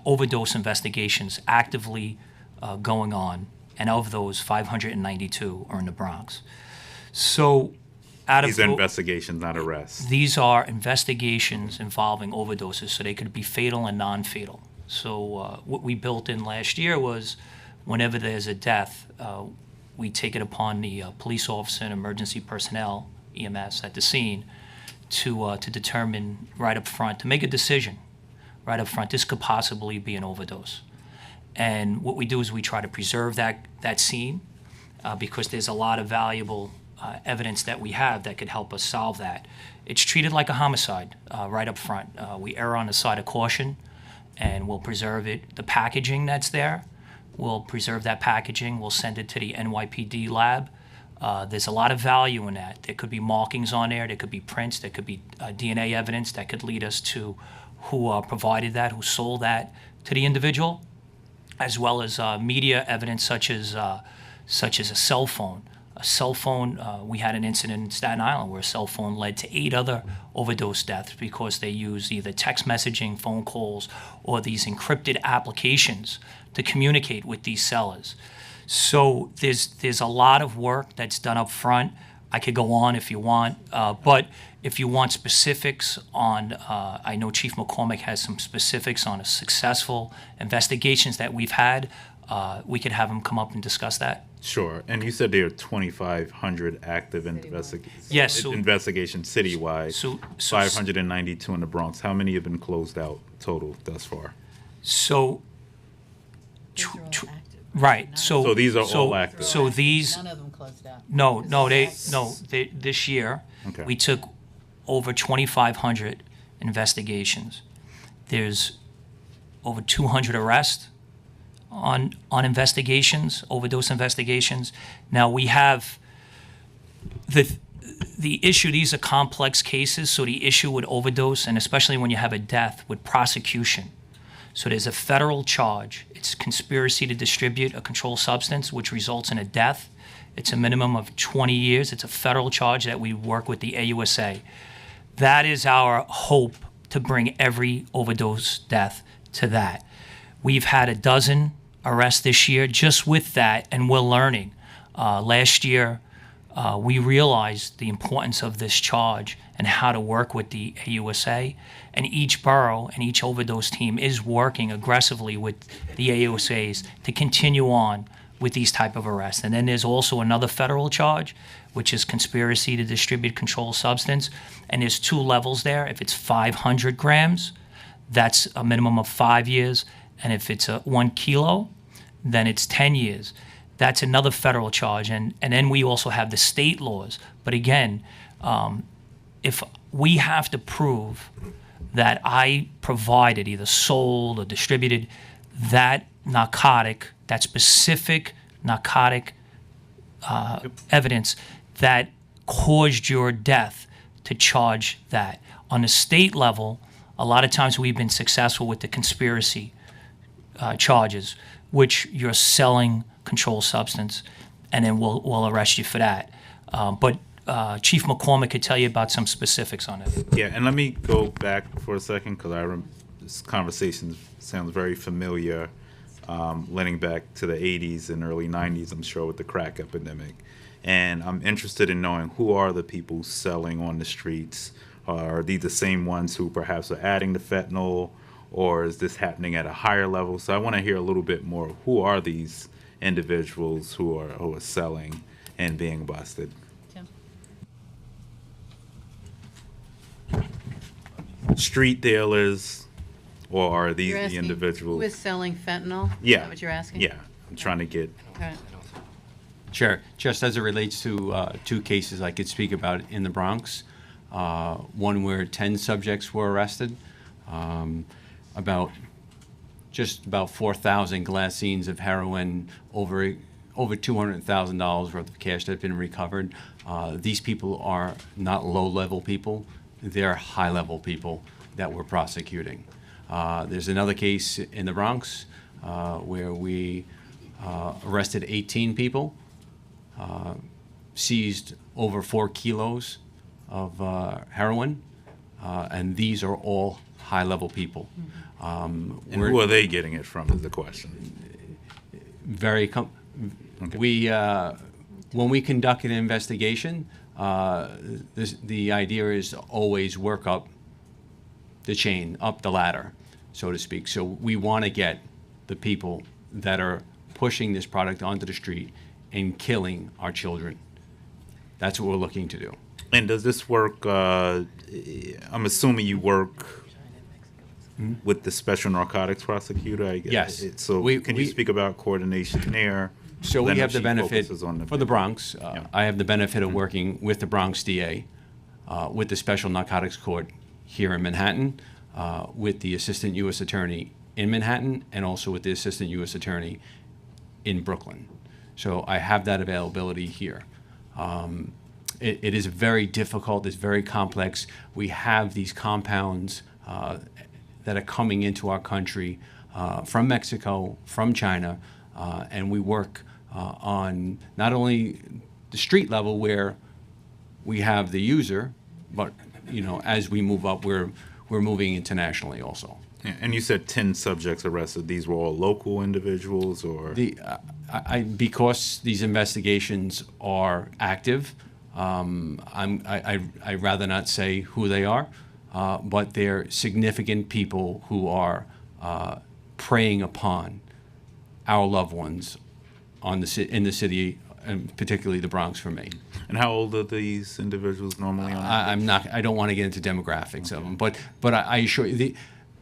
overdose investigations actively going on, and of those, 592 are in the Bronx. So, out of These are investigations, not arrests. these are investigations involving overdoses, so they could be fatal and non-fatal. So what we built in last year was whenever there's a death, we take it upon the police officer and emergency personnel, EMS, at the scene to determine right up front, to make a decision right up front, this could possibly be an overdose. And what we do is we try to preserve that scene because there's a lot of valuable evidence that we have that could help us solve that. It's treated like a homicide right up front. We err on the side of caution, and we'll preserve it. The packaging that's there, we'll preserve that packaging. We'll send it to the NYPD lab. There's a lot of value in that. There could be markings on there. There could be prints. There could be DNA evidence that could lead us to who provided that, who sold that to the individual, as well as media evidence such as a cell phone. A cell phone, we had an incident in Staten Island where a cell phone led to 8 other overdose deaths because they used either text messaging, phone calls, or these encrypted applications to communicate with these sellers. So there's a lot of work that's done up front. I could go on if you want, but if you want specifics on, I know Chief McCormick has some specifics on successful investigations that we've had. We could have him come up and discuss that. Sure. And you said there are 2,500 active investigations. Yes, so- Investigations citywide. So 592 in the Bronx. How many have been closed out total thus far? So, These are all active. right. So these are all active. So these, None of them closed out. they this year Okay. we took over 2,500 investigations. There's over 200 arrests on investigations, overdose investigations. Now we have the issue. These are complex cases, so the issue with overdose, and especially when you have a death, with prosecution. So there's a federal charge. It's conspiracy to distribute a controlled substance, which results in a death. It's a minimum of 20 years. It's a federal charge that we work with the AUSA. That is our hope, to bring every overdose death to that. We've had a dozen arrests this year just with that, and we're learning. Last year, we realized the importance of this charge and how to work with the AUSA. And each borough and each overdose team is working aggressively with the AUSAs to continue on with these type of arrests. And then there's also another federal charge, which is conspiracy to distribute controlled substance. And there's 2 levels there. If it's 500 grams, that's a minimum of 5 years. And if it's 1 kilo, then it's 10 years. That's another federal charge. And then we also have the state laws. But again, if we have to prove that I provided, either sold or distributed, that narcotic, that specific narcotic evidence that caused your death, to charge that. On the state level, a lot of times we've been successful with the conspiracy charges, which you're selling controlled substance, and then we'll arrest you for that. But Chief McCormick could tell you about some specifics on it. Yeah, and let me go back for a second because this conversation sounds very familiar, leading back to the 80s and early 90s, I'm sure, with the crack epidemic. And I'm interested in knowing, who are the people selling on the streets? Are these the same ones who perhaps are adding the fentanyl, or is this happening at a higher level? So I want to hear a little bit more. Who are these individuals who are selling and being busted? Street dealers, or are these You're the asking individuals? who is selling fentanyl? Yeah. Is that what you're asking? Yeah, I'm trying to get. Okay. Chair, just as it relates to 2 cases I could speak about in the Bronx, one where 10 subjects were arrested, about 4,000 glassines of heroin, over $200,000 worth of cash that had been recovered. These people are not low-level people; they're high-level people that we're prosecuting. There's another case in the Bronx where we arrested 18 people, seized over 4 kilos of heroin, and these are all high-level people. And who are they getting it from is the question. When we conduct an investigation, the idea is to always work up the chain, up the ladder, so to speak. So we want to get the people that are pushing this product onto the street and killing our children. That's what we're looking to do. And does this work, I'm assuming you work with the special narcotics prosecutor? I guess. Yes. So can you speak about coordination there? So we have the benefit on for the Bronx. Yeah. I have the benefit of working with the Bronx DA, with the Special Narcotics Court here in Manhattan, with the Assistant U.S. Attorney in Manhattan, and also with the Assistant U.S. Attorney in Brooklyn. So I have that availability here. It is very difficult. It's very complex. We have these compounds that are coming into our country from Mexico, from China, and we work on not only the street level where we have the user, but as we move up, we're moving internationally also. Yeah, and you said 10 subjects arrested. These were all local individuals, or because these investigations are active. I'd rather not say who they are, but they're significant people who are preying upon our loved ones in the city, and particularly the Bronx for me. And how old are these individuals normally? I don't want to get into demographics of them, but I assure you,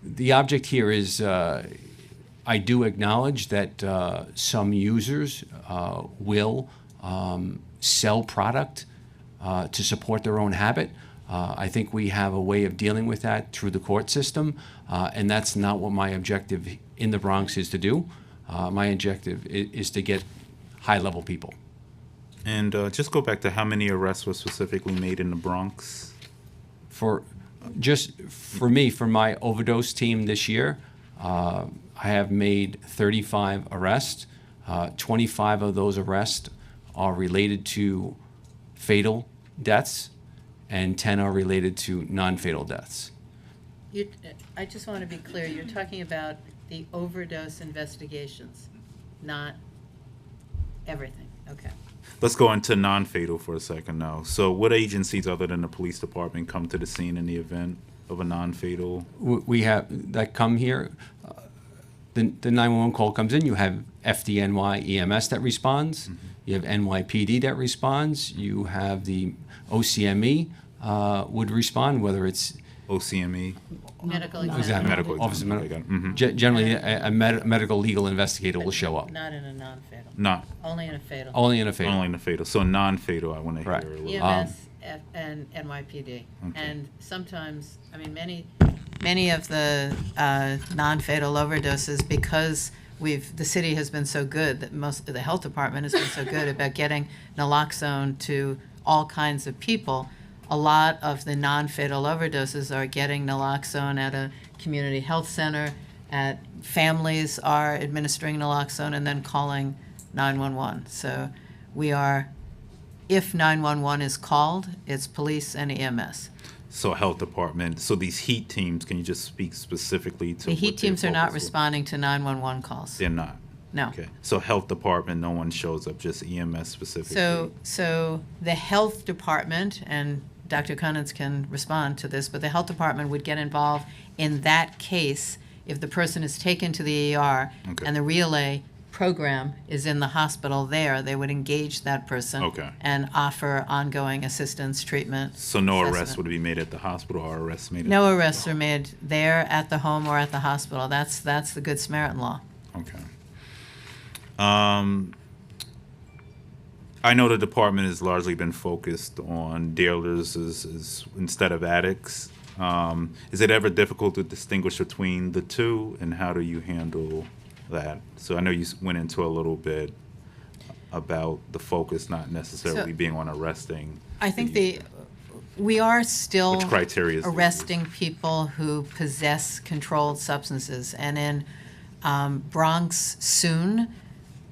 the object here is I do acknowledge that some users will sell product to support their own habit. I think we have a way of dealing with that through the court system, and that's not what my objective in the Bronx is to do. My objective is to get high-level people. And just go back to how many arrests were specifically made in the Bronx? For my overdose team this year, I have made 35 arrests. 25 of those arrests are related to fatal deaths, and 10 are related to non-fatal deaths. I just want to be clear, you're talking about the overdose investigations, not everything. Okay. Let's go into non-fatal for a second now. So what agencies other than the police department come to the scene in the event of a non-fatal? We have that come here. The 911 call comes in. You have FDNY EMS that responds. Mm-hmm. You have NYPD that responds. You have the OCME would respond, whether it's OCME? Medical examiner. examiner. Medical Office of examiner. Medical. Generally, a medical legal investigator will show up. Not in a non-fatal. Not. Only in a fatal. Only in a fatal. Only in the fatal. So non-fatal, I want to Right. hear a little. EMS and NYPD. Okay. And sometimes, many of the non-fatal overdoses, because the city has been so good, that the health department has been so good about getting naloxone to all kinds of people. A lot of the non-fatal overdoses are getting naloxone at a community health center, families are administering naloxone and then calling 911. So if 911 is called, it's police and EMS. So health department, so these heat teams, can you just speak specifically to The heat what their teams are not focus was? responding to 911 calls. They're not? No. Okay. So health department, no one shows up, just EMS specifically? So the health department, and Dr. Cunnins can respond to this, but the health department would get involved in that case if the person is taken to the ER Okay. and the relay program is in the hospital there. They would engage that person Okay. and offer ongoing assistance, treatment. So no arrests assessment. would be made at the hospital, or arrests made at No arrests are made there, at the home, or at the hospital. That's the Good Samaritan law. Okay. I know the department has largely been focused on dealers as instead of addicts. Is it ever difficult to distinguish between the two, and how do you handle that? So I know you went into a little bit about the focus not necessarily being on arresting. I think We are still Which criteria is there? arresting people who possess controlled substances, and in Bronx soon,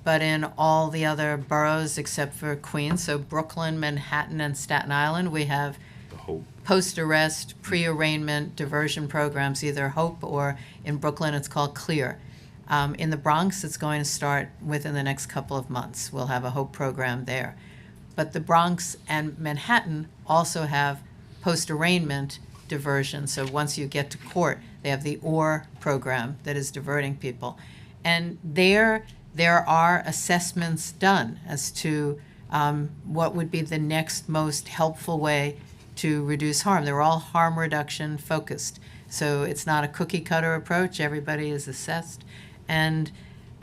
but in all the other boroughs except for Queens, so Brooklyn, Manhattan, and Staten Island, we have The hope. post-arrest, pre-arraignment diversion programs, either HOPE or in Brooklyn it's called CLEAR. In the Bronx, it's going to start within the next couple of months. We'll have a HOPE program there. But the Bronx and Manhattan also have post-arraignment diversion. So once you get to court, they have the OR program that is diverting people. And there are assessments done as to what would be the next most helpful way to reduce harm. They're all harm reduction focused. So it's not a cookie cutter approach. Everybody is assessed. And,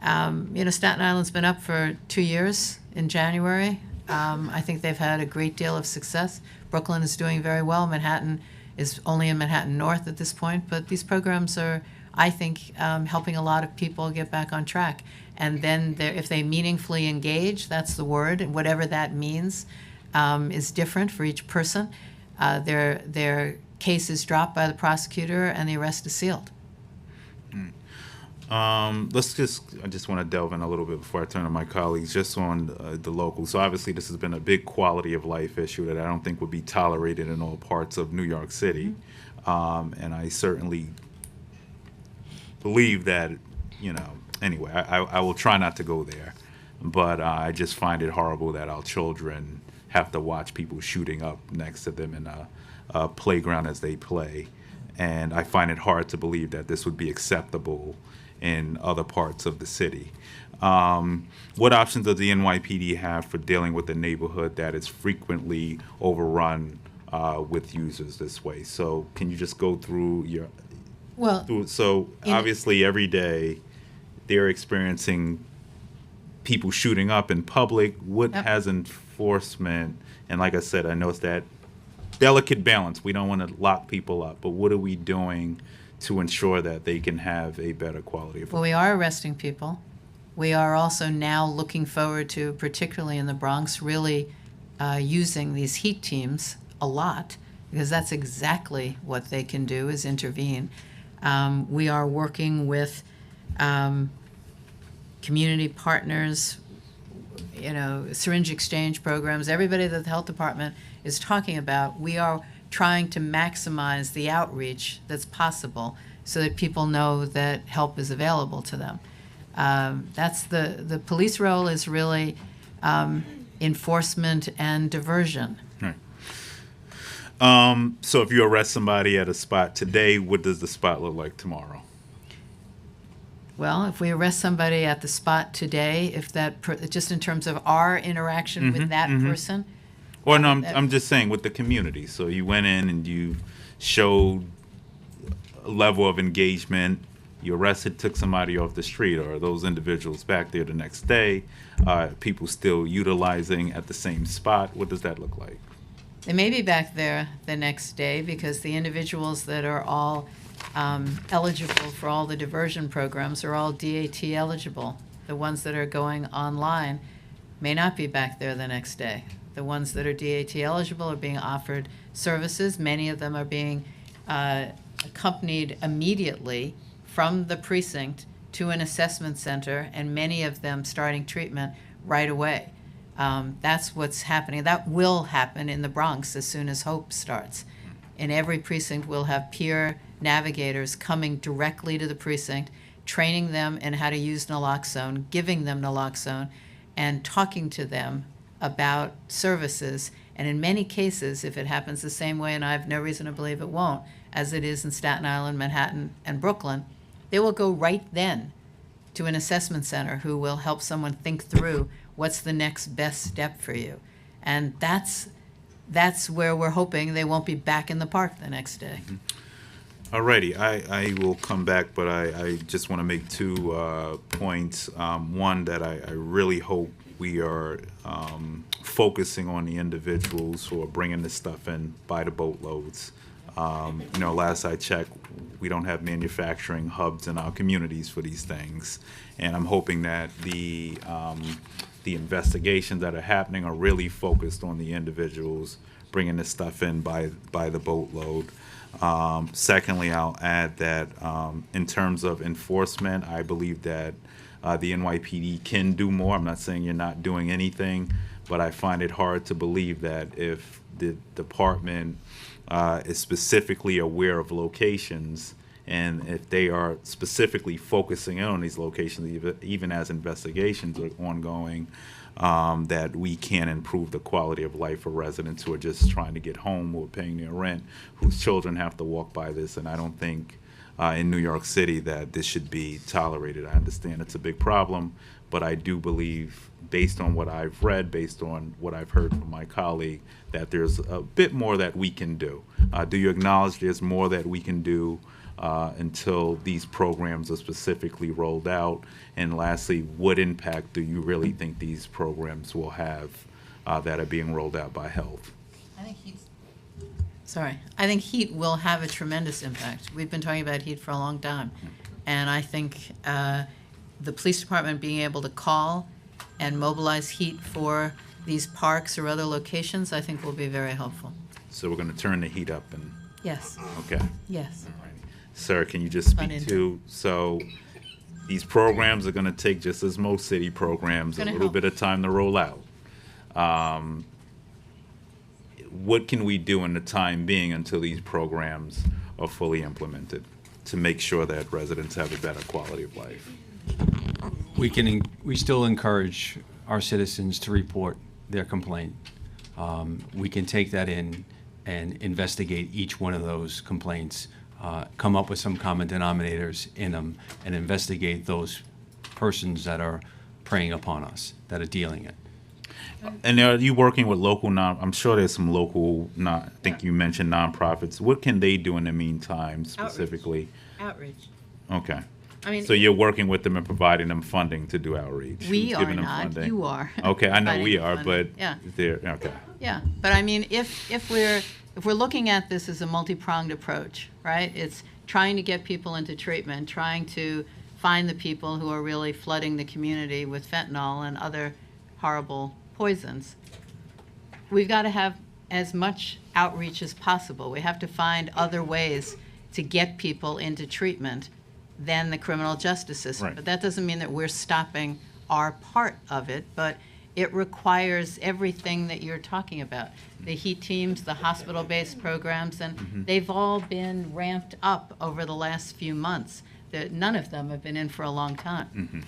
Staten Island's been up for 2 years in January. I think they've had a great deal of success. Brooklyn is doing very well. Manhattan is only in Manhattan North at this point. But these programs are, I think, helping a lot of people get back on track. And then if they meaningfully engage, that's the word, and whatever that means is different for each person. Their case is dropped by the prosecutor and the arrest is sealed. I just want to delve in a little bit before I turn to my colleagues, just on the local. So obviously this has been a big quality of life issue that I don't think would be tolerated in all parts of New York City. And I certainly believe that, anyway, I will try not to go there. But I just find it horrible that our children have to watch people shooting up next to them in a playground as they play. And I find it hard to believe that this would be acceptable in other parts of the city. What options does the NYPD have for dealing with a neighborhood that is frequently overrun with users this way? So can you just go through your... Well, obviously every day they're experiencing people shooting up in public. What has enforcement, and like I said, I know it's that delicate balance. We don't want to lock people up, but what are we doing to ensure that they can have a better quality of life? well, we are arresting people. We are also now looking forward to, particularly in the Bronx, really using these heat teams a lot, because that's exactly what they can do, is intervene. We are working with community partners, syringe exchange programs, everybody that the health department is talking about. We are trying to maximize the outreach that's possible so that people know that help is available to them. That's the police role is really enforcement and diversion. Right. So if you arrest somebody at a spot today, what does the spot look like tomorrow? Well, if we arrest somebody at the spot today, if just in terms of our interaction with that person. Or no, I'm just saying with the community. So you went in and you showed a level of engagement. You arrested, took somebody off the street. Or are those individuals back there the next day? People still utilizing at the same spot? What does that look like? They may be back there the next day because the individuals that are all eligible for all the diversion programs are all DAT eligible. The ones that are going online may not be back there the next day. The ones that are DAT eligible are being offered services. Many of them are being accompanied immediately from the precinct to an assessment center, and many of them starting treatment right away. That's what's happening. That will happen in the Bronx as soon as HOPE starts. In every precinct, we'll have peer navigators coming directly to the precinct, training them in how to use naloxone, giving them naloxone, and talking to them about services. And in many cases, if it happens the same way, and I have no reason to believe it won't, as it is in Staten Island, Manhattan, and Brooklyn, they will go right then to an assessment center who will help someone think through what's the next best step for you. And that's where we're hoping they won't be back in the park the next day. Alrighty, I will come back, but I just want to make 2 points. One, that I really hope we are focusing on the individuals who are bringing this stuff in by the boatloads. Last I checked, we don't have manufacturing hubs in our communities for these things, and I'm hoping that the investigations that are happening are really focused on the individuals bringing this stuff in by the boatload. Secondly, I'll add that in terms of enforcement, I believe that the NYPD can do more. I'm not saying you're not doing anything, but I find it hard to believe that if the department is specifically aware of locations, and if they are specifically focusing in on these locations, even as investigations are ongoing, that we can improve the quality of life for residents who are just trying to get home, who are paying their rent, whose children have to walk by this. And I don't think in New York City that this should be tolerated. I understand it's a big problem, but I do believe, based on what I've read, based on what I've heard from my colleague, that there's a bit more that we can do. Do you acknowledge there's more that we can do until these programs are specifically rolled out? And lastly, what impact do you really think these programs will have that are being rolled out by health? I think heat will have a tremendous impact. We've been talking about heat for a long time. And I think the police department being able to call and mobilize heat for these parks or other locations, I think will be very helpful. So we're going to turn the heat up and, Yes, okay. yes. Sir, can you just Fun speak to, so these programs are going to take, just as most city programs, a Gonna little help. bit of time to roll out. What can we do in the time being until these programs are fully implemented to make sure that residents have a better quality of life? We still encourage our citizens to report their complaint. We can take that in and investigate each one of those complaints, come up with some common denominators in them, and investigate those persons that are preying upon us, that are dealing it. And are you working with local I'm sure there's some local, I think you mentioned nonprofits. What can they do in the meantime specifically? Outreach. Okay. I mean, So you're working with them and providing them funding to do outreach? we Who's are giving them not, funding? you are. Okay, I know providing we the are, but funding. Yeah. they're, okay. Yeah, but I mean, if we're looking at this as a multi-pronged approach, right? It's trying to get people into treatment, trying to find the people who are really flooding the community with fentanyl and other horrible poisons. We've got to have as much outreach as possible. We have to find other ways to get people into treatment than the criminal justice system. Right. But that doesn't mean that we're stopping our part of it, but it requires everything that you're talking about. The heat teams, the hospital-based programs, and they've all been ramped up over the last few months. None of them have been in for a long time.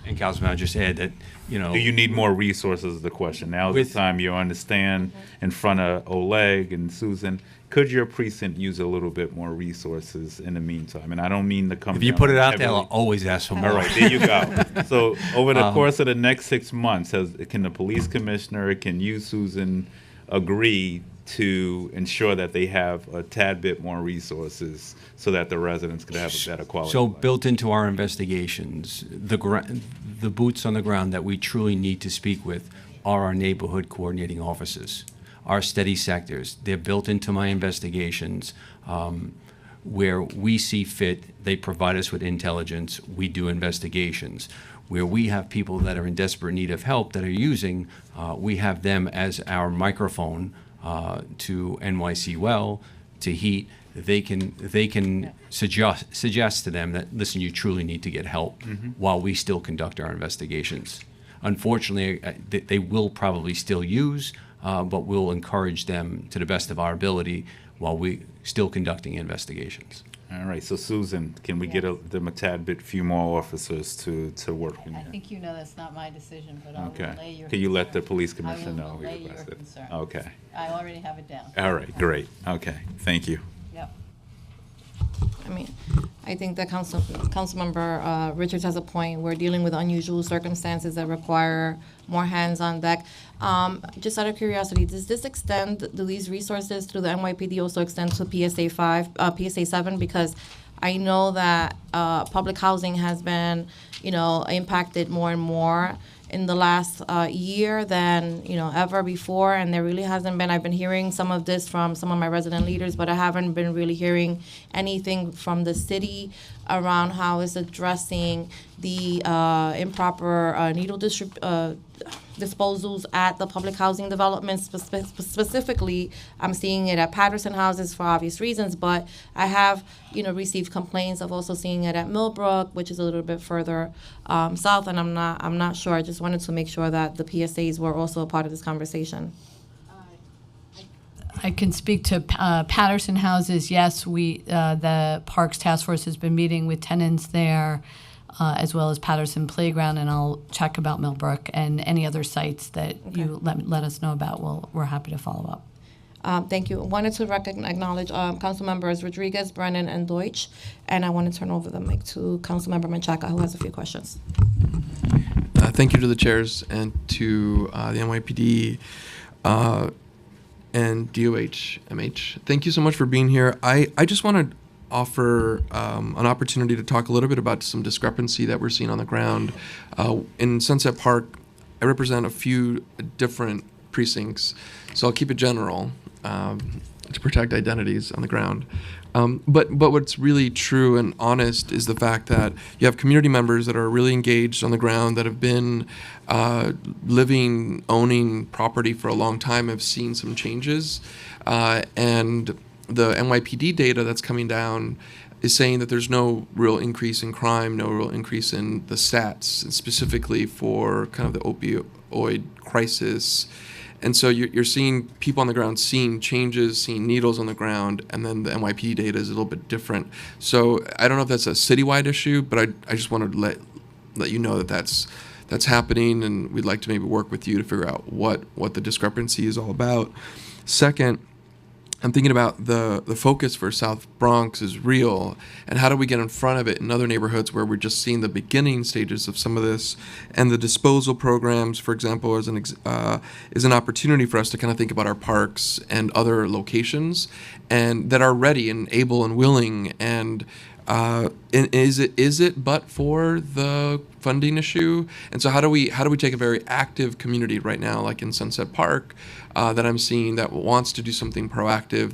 And Councilman, I'll just add that, Do you need more resources is the question. Now's With- the time you understand in front of Oleg and Susan. Could your precinct use a little bit more resources in the meantime? And I don't mean to come if you down put it out there, heavily- I'll always ask for more. All right, there you go. So over the course of the next 6 months, can the police commissioner, can you, Susan, agree to ensure that they have a tad bit more resources so that the residents could have a better quality So of life? built into our investigations, the boots on the ground that we truly need to speak with are our neighborhood coordinating officers, our steady sectors. They're built into my investigations. Where we see fit, they provide us with intelligence. We do investigations. Where we have people that are in desperate need of help that are using, we have them as our microphone to NYC Well, to Heat. They can suggest to them that, listen, you truly need to get help while we still conduct our investigations. Unfortunately, they will probably still use, but we'll encourage them to the best of our ability while we still conducting investigations. All right, so Susan, can we get them a tad bit few more officers to work in I there? think you know that's not my decision, but I'll relay Okay. your Can you let the concern. police I commissioner will know? we relay your requested? concern. Okay. I already have it down. All right, great. Okay, thank you. Yep. I mean, I think that Councilmember Richards has a point. We're dealing with unusual circumstances that require more hands on deck. Just out of curiosity, does this extend, do these resources through the NYPD also extend to PSA 7? Because I know that public housing has been, impacted more and more in the last year than, ever before, and there really hasn't been, I've been hearing some of this from some of my resident leaders, but I haven't been really hearing anything from the city around how it's addressing the improper needle disposals at the public housing developments. Specifically, I'm seeing it at Patterson houses for obvious reasons, but I have, received complaints of also seeing it at Millbrook, which is a little bit further south, and I'm not sure. I just wanted to make sure that the PSAs were also a part of this conversation. I can speak to Patterson houses. Yes, the Parks Task Force has been meeting with tenants there, as well as Patterson Playground, and I'll check about Millbrook and any other sites that you let us know about. We're happy to follow up. Thank you. I wanted to acknowledge Council Members Rodriguez, Brennan, and Deutsch, and I want to turn over the mic to Councilmember Menchaca, who has a few questions. Thank you to the chairs and to the NYPD and DOH, MH. Thank you so much for being here. I just want to offer an opportunity to talk a little bit about some discrepancy that we're seeing on the ground. In Sunset Park, I represent a few different precincts, so I'll keep it general to protect identities on the ground. But what's really true and honest is the fact that you have community members that are really engaged on the ground, that have been living, owning property for a long time, have seen some changes, and the NYPD data that's coming down is saying that there's no real increase in crime, no real increase in the stats, and specifically for kind of the opioid crisis. And so you're seeing people on the ground seeing changes, seeing needles on the ground, and then the NYPD data is a little bit different. So I don't know if that's a citywide issue, but I just wanted to let you know that that's happening, and we'd like to maybe work with you to figure out what the discrepancy is all about. Second, I'm thinking about the focus for South Bronx is real, and how do we get in front of it in other neighborhoods where we're just seeing the beginning stages of some of this, and the disposal programs, for example, is an opportunity for us to kind of think about our parks and other locations, and that are ready and able and willing. And is it but for the funding issue? And so how do we take a very active community right now, like in Sunset Park, that I'm seeing that wants to do something proactive,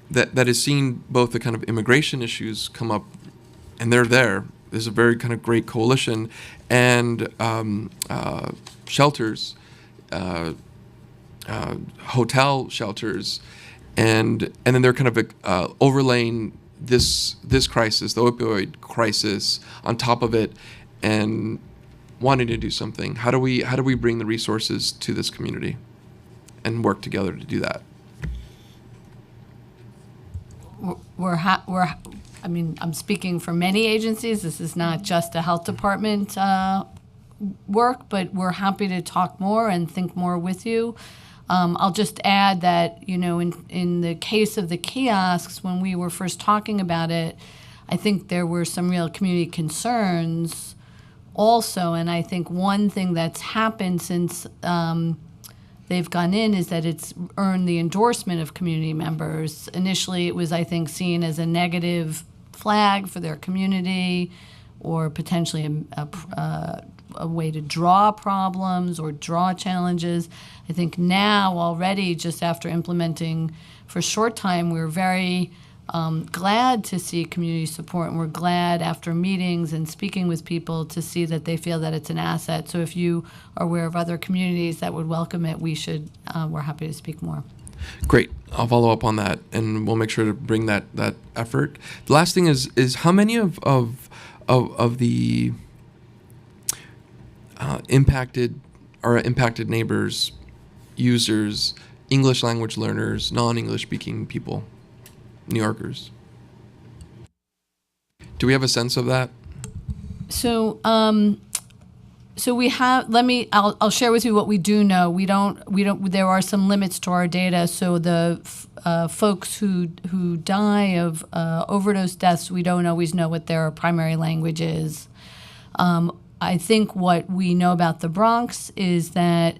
that is seeing both the kind of immigration issues come up, and they're there. There's a very kind of great coalition, and shelters, hotel shelters, and then they're kind of overlaying this crisis, the opioid crisis, on top of it, and wanting to do something. How do we bring the resources to this community and work together to do that? I'm speaking for many agencies. This is not just a health department work, but we're happy to talk more and think more with you. I'll just add that, in the case of the kiosks, when we were first talking about it, I think there were some real community concerns also. And I think one thing that's happened since they've gone in is that it's earned the endorsement of community members. Initially, it was, I think, seen as a negative flag for their community, or potentially a way to draw problems or draw challenges. I think now already, just after implementing for a short time, we're very glad to see community support, and we're glad after meetings and speaking with people to see that they feel that it's an asset. So if you are aware of other communities that would welcome it, we're happy to speak more. Great. I'll follow up on that, and we'll make sure to bring that effort. The last thing is how many of the impacted neighbors, users, English language learners, non-English speaking people, New Yorkers? Do we have a sense of that? So we have. I'll share with you what we do know. We don't. There are some limits to our data. So the folks who die of overdose deaths, we don't always know what their primary language is. I think what we know about the Bronx is that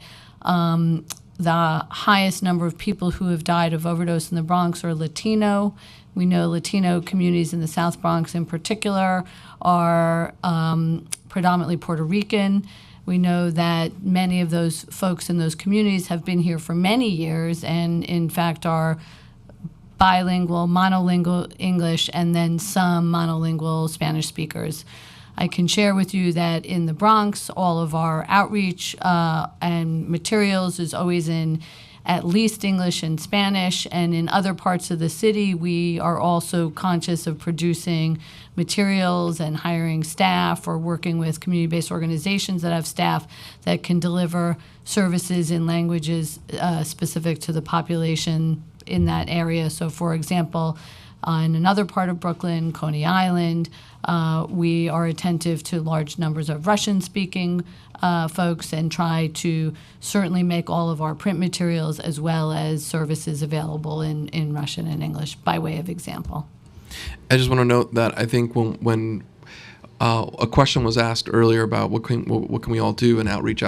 the highest number of people who have died of overdose in the Bronx are Latino. We know Latino communities in the South Bronx in particular are predominantly Puerto Rican. We know that many of those folks in those communities have been here for many years and, in fact, are bilingual, monolingual English, and then some monolingual Spanish speakers. I can share with you that in the Bronx, all of our outreach and materials is always in at least English and Spanish, and in other parts of the city, we are also conscious of producing materials and hiring staff or working with community-based organizations that have staff that can deliver services in languages specific to the population in that area. So, for example, in another part of Brooklyn, Coney Island, we are attentive to large numbers of Russian-speaking folks and try to certainly make all of our print materials as well as services available in Russian and English, by way of example. I just want to note that I think when a question was asked earlier about what can we all do, and outreach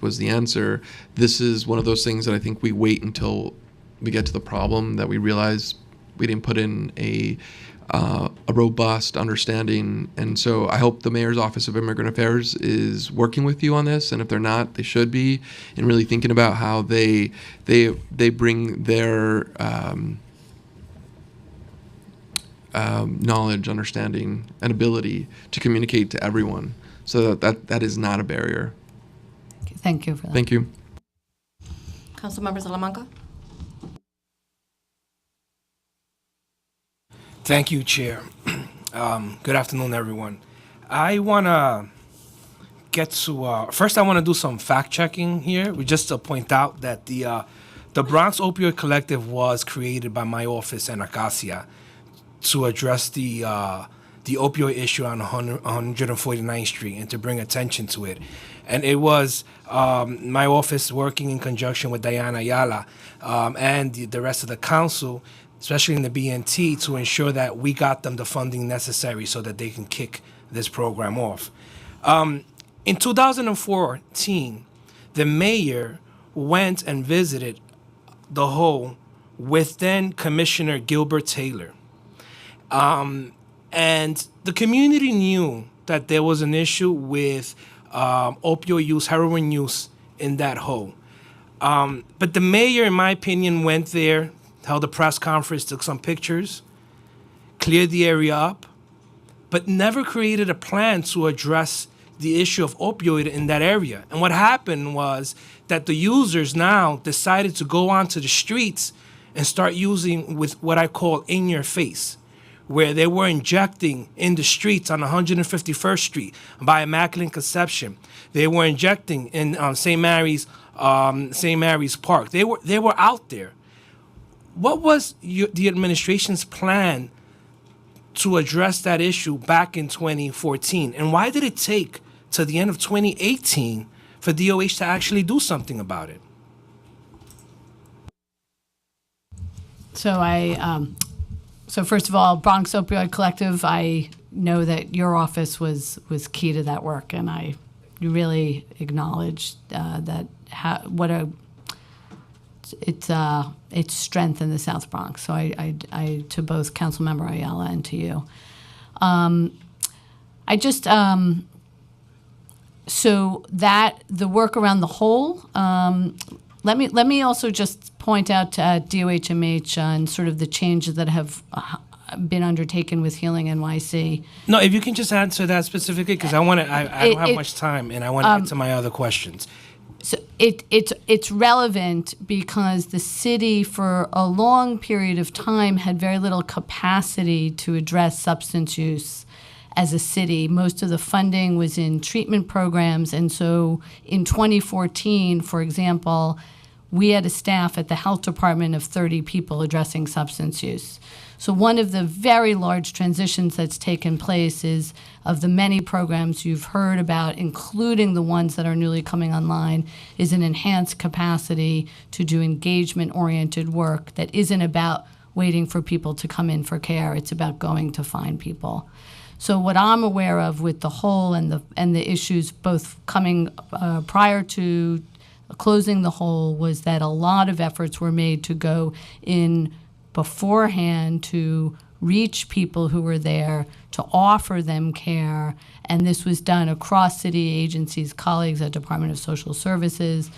was the answer. This is one of those things that I think we wait until we get to the problem, that we realize we didn't put in a robust understanding. And so I hope the Mayor's Office of Immigrant Affairs is working with you on this, and if they're not, they should be, and really thinking about how they bring their knowledge, understanding, and ability to communicate to everyone, so that is not a barrier. Thank you for that. Thank you. Councilmember Salamanca. Thank you, Chair. Good afternoon, everyone. I want to get to, first I want to do some fact checking here, just to point out that the Bronx Opioid Collective was created by my office and Acacia to address the opioid issue on 149th Street and to bring attention to it. And it was my office working in conjunction with Diana Ayala and the rest of the council, especially in the BNT, to ensure that we got them the funding necessary so that they can kick this program off. In 2014, the mayor went and visited the Hole with then Commissioner Gilbert Taylor. And the community knew that there was an issue with opioid use, heroin use in that Hole. But the mayor, in my opinion, went there, held a press conference, took some pictures, cleared the area up, but never created a plan to address the issue of opioid in that area. And what happened was that the users now decided to go onto the streets and start using with what I call in your face, where they were injecting in the streets on 151st Street by Immaculate Conception. They were injecting in St. Mary's Park. They were out there. What was the administration's plan to address that issue back in 2014? And why did it take to the end of 2018 for DOH to actually do something about it? So first of all, Bronx Opioid Collective, I know that your office was key to that work, and I really acknowledge its strength in the South Bronx. So I to both Councilmember Ayala and to you. So that the work around the Hole. Let me also just point out to DOHMH and sort of the changes that have been undertaken with Healing NYC. No, if you can just answer that specifically, because I don't have much time, and I want to get to my other questions. So it's relevant because the city for a long period of time had very little capacity to address substance use as a city. Most of the funding was in treatment programs, and so in 2014, for example, we had a staff at the health department of 30 people addressing substance use. So one of the very large transitions that's taken place is, of the many programs you've heard about, including the ones that are newly coming online, is an enhanced capacity to do engagement-oriented work that isn't about waiting for people to come in for care. It's about going to find people. So what I'm aware of with the Hole and the issues both coming prior to closing the Hole was that a lot of efforts were made to go in beforehand to reach people who were there, to offer them care, and this was done across city agencies, colleagues at Department of Social Services,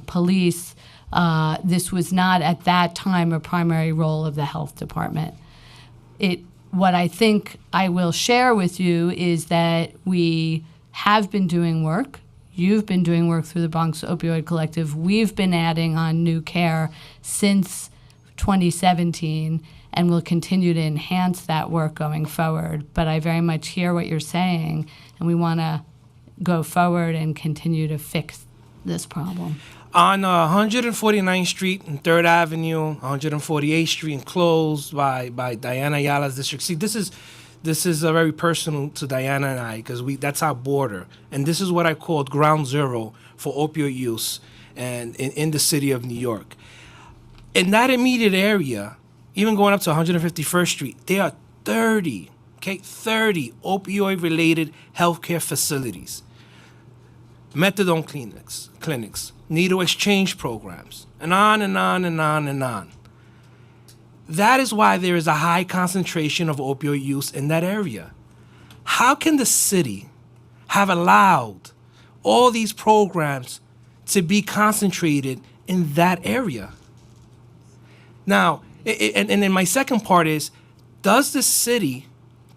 police. This was not at that time a primary role of the health department. It what I think I will share with you is that we have been doing work. You've been doing work through the Bronx Opioid Collective. We've been adding on new care since 2017, and we'll continue to enhance that work going forward. But I very much hear what you're saying, and we want to go forward and continue to fix this problem. On 149th Street and 3rd Avenue, 148th Street, enclosed by Diana Ayala's district. See, this is a very personal to Diana and I, because that's our border, and this is what I called ground zero for opioid use, and in the city of New York. In that immediate area, even going up to 151st Street, there are 30 opioid-related healthcare facilities, methadone clinics, needle exchange programs, and on and on and on and on. That is why there is a high concentration of opioid use in that area. How can the city have allowed all these programs to be concentrated in that area? Now, and then my second part is, does the city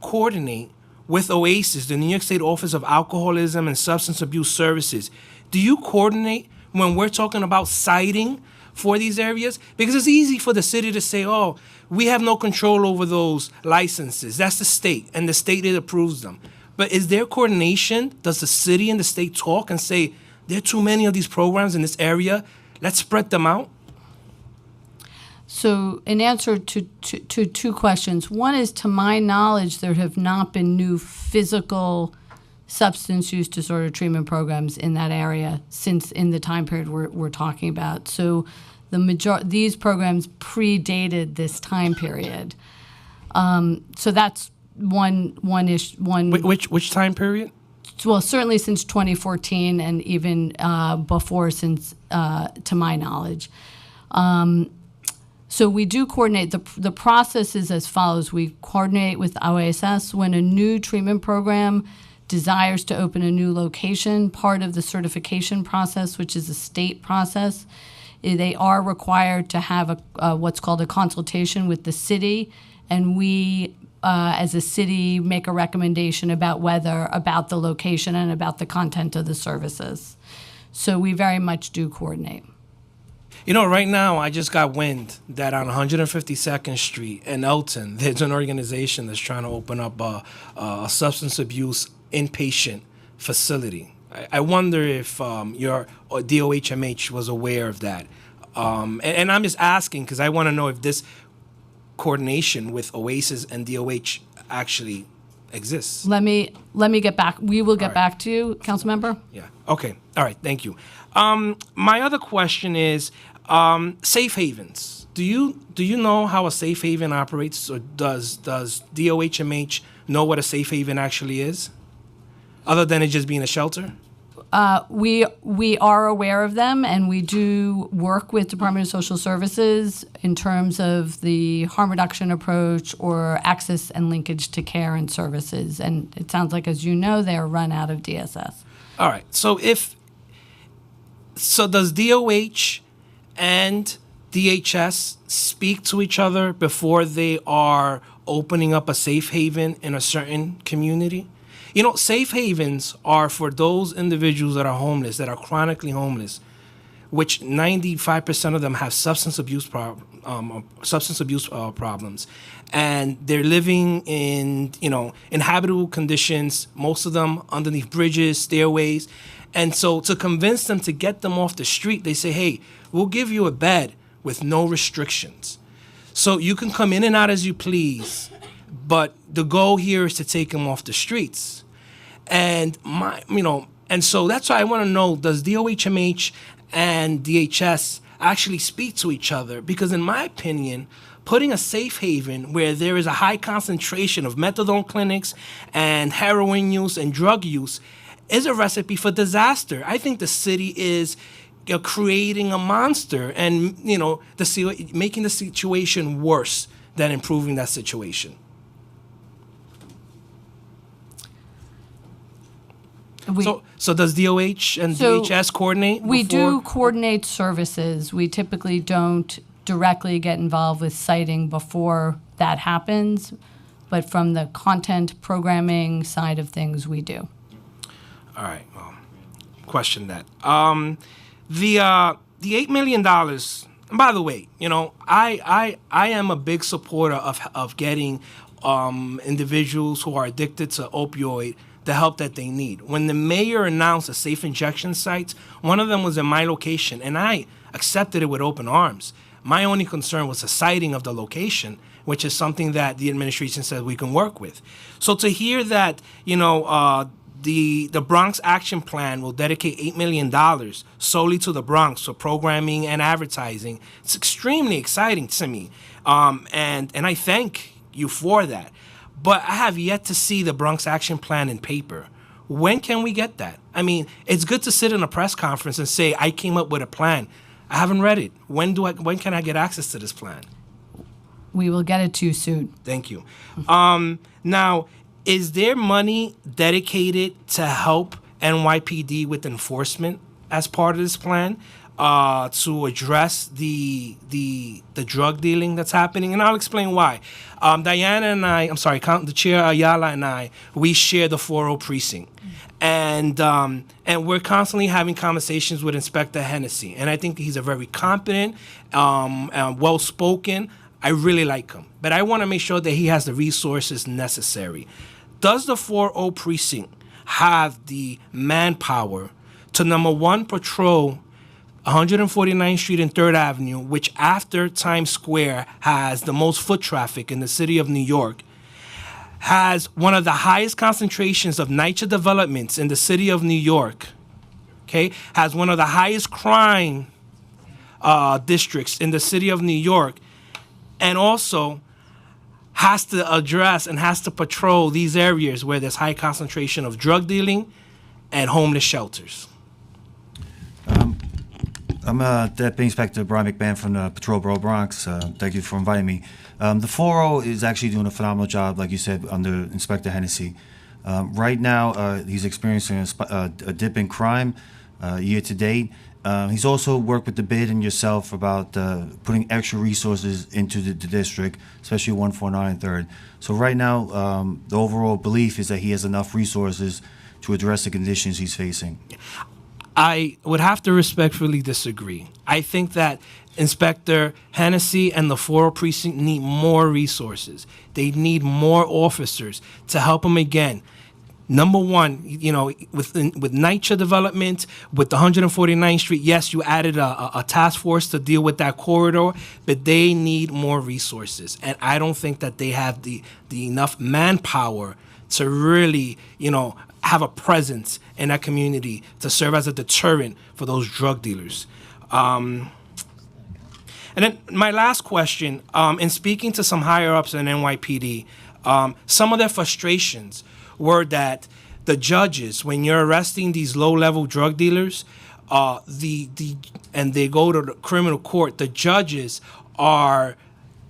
coordinate with OASIS, the New York State Office of Alcoholism and Substance Abuse Services? Do you coordinate when we're talking about citing for these areas? Because it's easy for the city to say, oh, we have no control over those licenses. That's the state, and the state that approves them. But is there coordination? Does the city and the state talk and say, there are too many of these programs in this area, let's spread them out? So in answer to two questions, one is, to my knowledge, there have not been new physical substance use disorder treatment programs in that area since in the time period we're talking about. So these programs predated this time period. So that's one issue. Which time period? Well, certainly since 2014, and even before, since to my knowledge. So we do coordinate. The process is as follows. We coordinate with OASS when a new treatment program desires to open a new location. Part of the certification process, which is a state process, they are required to have what's called a consultation with the city, and we, as a city, make a recommendation about the location and about the content of the services. So we very much do coordinate. You know, right now, I just got wind that on 152nd Street in Elton, there's an organization that's trying to open up a substance abuse inpatient facility. I wonder if your DOHMH was aware of that. And I'm just asking because I want to know if this coordination with OASIS and DOH actually exists. Let me get back. We will get back to you, council member. Yeah. Okay. All right. Thank you. My other question is safe havens. Do you know how a safe haven operates, or does DOHMH know what a safe haven actually is, other than it just being a shelter? We are aware of them, and we do work with Department of Social Services in terms of the harm reduction approach or access and linkage to care and services. And it sounds like, as you know, they are run out of DSS. All right. So does DOH and DHS speak to each other before they are opening up a safe haven in a certain community? You know, safe havens are for those individuals that are homeless, that are chronically homeless, which 95% of them have substance abuse problems, and they're living in inhabitable conditions. Most of them underneath bridges, stairways, and so to convince them to get them off the street, they say, "Hey, we'll give you a bed with no restrictions, so you can come in and out as you please." But the goal here is to take them off the streets. And and so that's why I want to know, does DOHMH and DHS actually speak to each other? Because in my opinion, putting a safe haven where there is a high concentration of methadone clinics and heroin use and drug use is a recipe for disaster. I think the city is creating a monster and, making the situation worse than improving that situation. So does DOH and DHS coordinate? We do coordinate services. We typically don't directly get involved with citing before that happens. but from the content programming side of things, we do. All right. Well, question that. The $8 million. And by the way, I am a big supporter of getting individuals who are addicted to opioid the help that they need. When the mayor announced a safe injection sites, one of them was in my location, and I accepted it with open arms. My only concern was the siting of the location, which is something that the administration said we can work with. So to hear that, the Bronx Action Plan will dedicate $8 million solely to the Bronx for programming and advertising, it's extremely exciting to me. And I thank you for that. But I have yet to see the Bronx Action Plan in paper. When can we get that? I mean, it's good to sit in a press conference and say, I came up with a plan. I haven't read it. When can I get access to this plan? We will get it to you soon. Thank you. Now, is there money dedicated to help NYPD with enforcement as part of this plan to address the drug dealing that's happening? And I'll explain why. Diana and the Chair Ayala and I, we share the 4-0 precinct. And we're constantly having conversations with Inspector Hennessy. And I think he's a very competent, well-spoken. I really like him. But I want to make sure that he has the resources necessary. Does the 4-0 precinct have the manpower to, number one, patrol 149th Street and 3rd Avenue, which after Times Square has the most foot traffic in the city of New York, has one of the highest concentrations of NYCHA developments in the city of New York, okay, has one of the highest crime districts in the city of New York, and also has to address and has to patrol these areas where there's high concentration of drug dealing and homeless shelters? I'm Deputy Inspector Brian McMahon from the Patrol Bureau Bronx. Thank you for inviting me. The 4-0 is actually doing a phenomenal job, like you said, under Inspector Hennessy. Right now, he's experiencing a dip in crime year to date. He's also worked with the BID and yourself about putting extra resources into the district, especially 149 and 3rd. So right now, the overall belief is that he has enough resources to address the conditions he's facing. I would have to respectfully disagree. I think that Inspector Hennessy and the 4-0 precinct need more resources. They need more officers to help them again. Number one, with NYCHA development, with the 149th Street, yes, you added a task force to deal with that corridor, but they need more resources. And I don't think that they have the enough manpower to really, have a presence in that community to serve as a deterrent for those drug dealers. And then my last question, in speaking to some higher ups in NYPD, some of their frustrations were that the judges, when you're arresting these low-level drug dealers, and they go to the criminal court, the judges are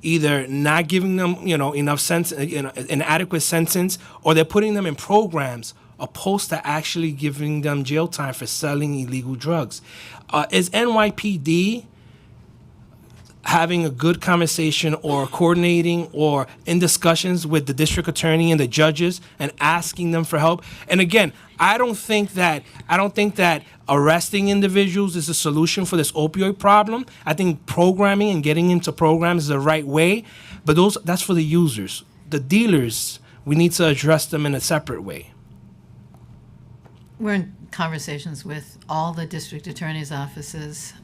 either not giving them, enough an adequate sentence, or they're putting them in programs opposed to actually giving them jail time for selling illegal drugs. Is NYPD having a good conversation or coordinating or in discussions with the district attorney and the judges and asking them for help? And again, I don't think that arresting individuals is a solution for this opioid problem. I think programming and getting into programs is the right way, but that's for the users. The dealers, we need to address them in a separate way. We're in conversations with all the district attorney's offices,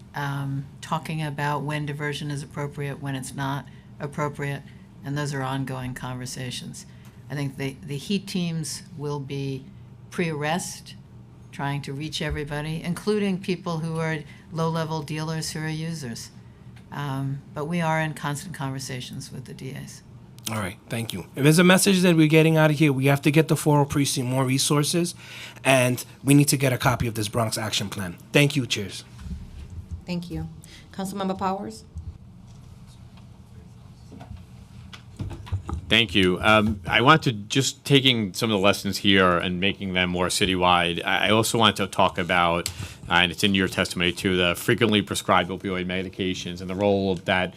talking about when diversion is appropriate, when it's not appropriate, and those are ongoing conversations. I think the HEAT teams will be pre-arrest, trying to reach everybody, including people who are low-level dealers who are users. But we are in constant conversations with the DAs. All right, thank you. If there's a message that we're getting out of here, we have to get the 4-0 precinct more resources, and we need to get a copy of this Bronx Action Plan. Thank you, cheers. Thank you. Councilmember Powers? Thank you. I want to just taking some of the lessons here and making them more citywide. I also want to talk about, and it's in your testimony too, the frequently prescribed opioid medications and the role of that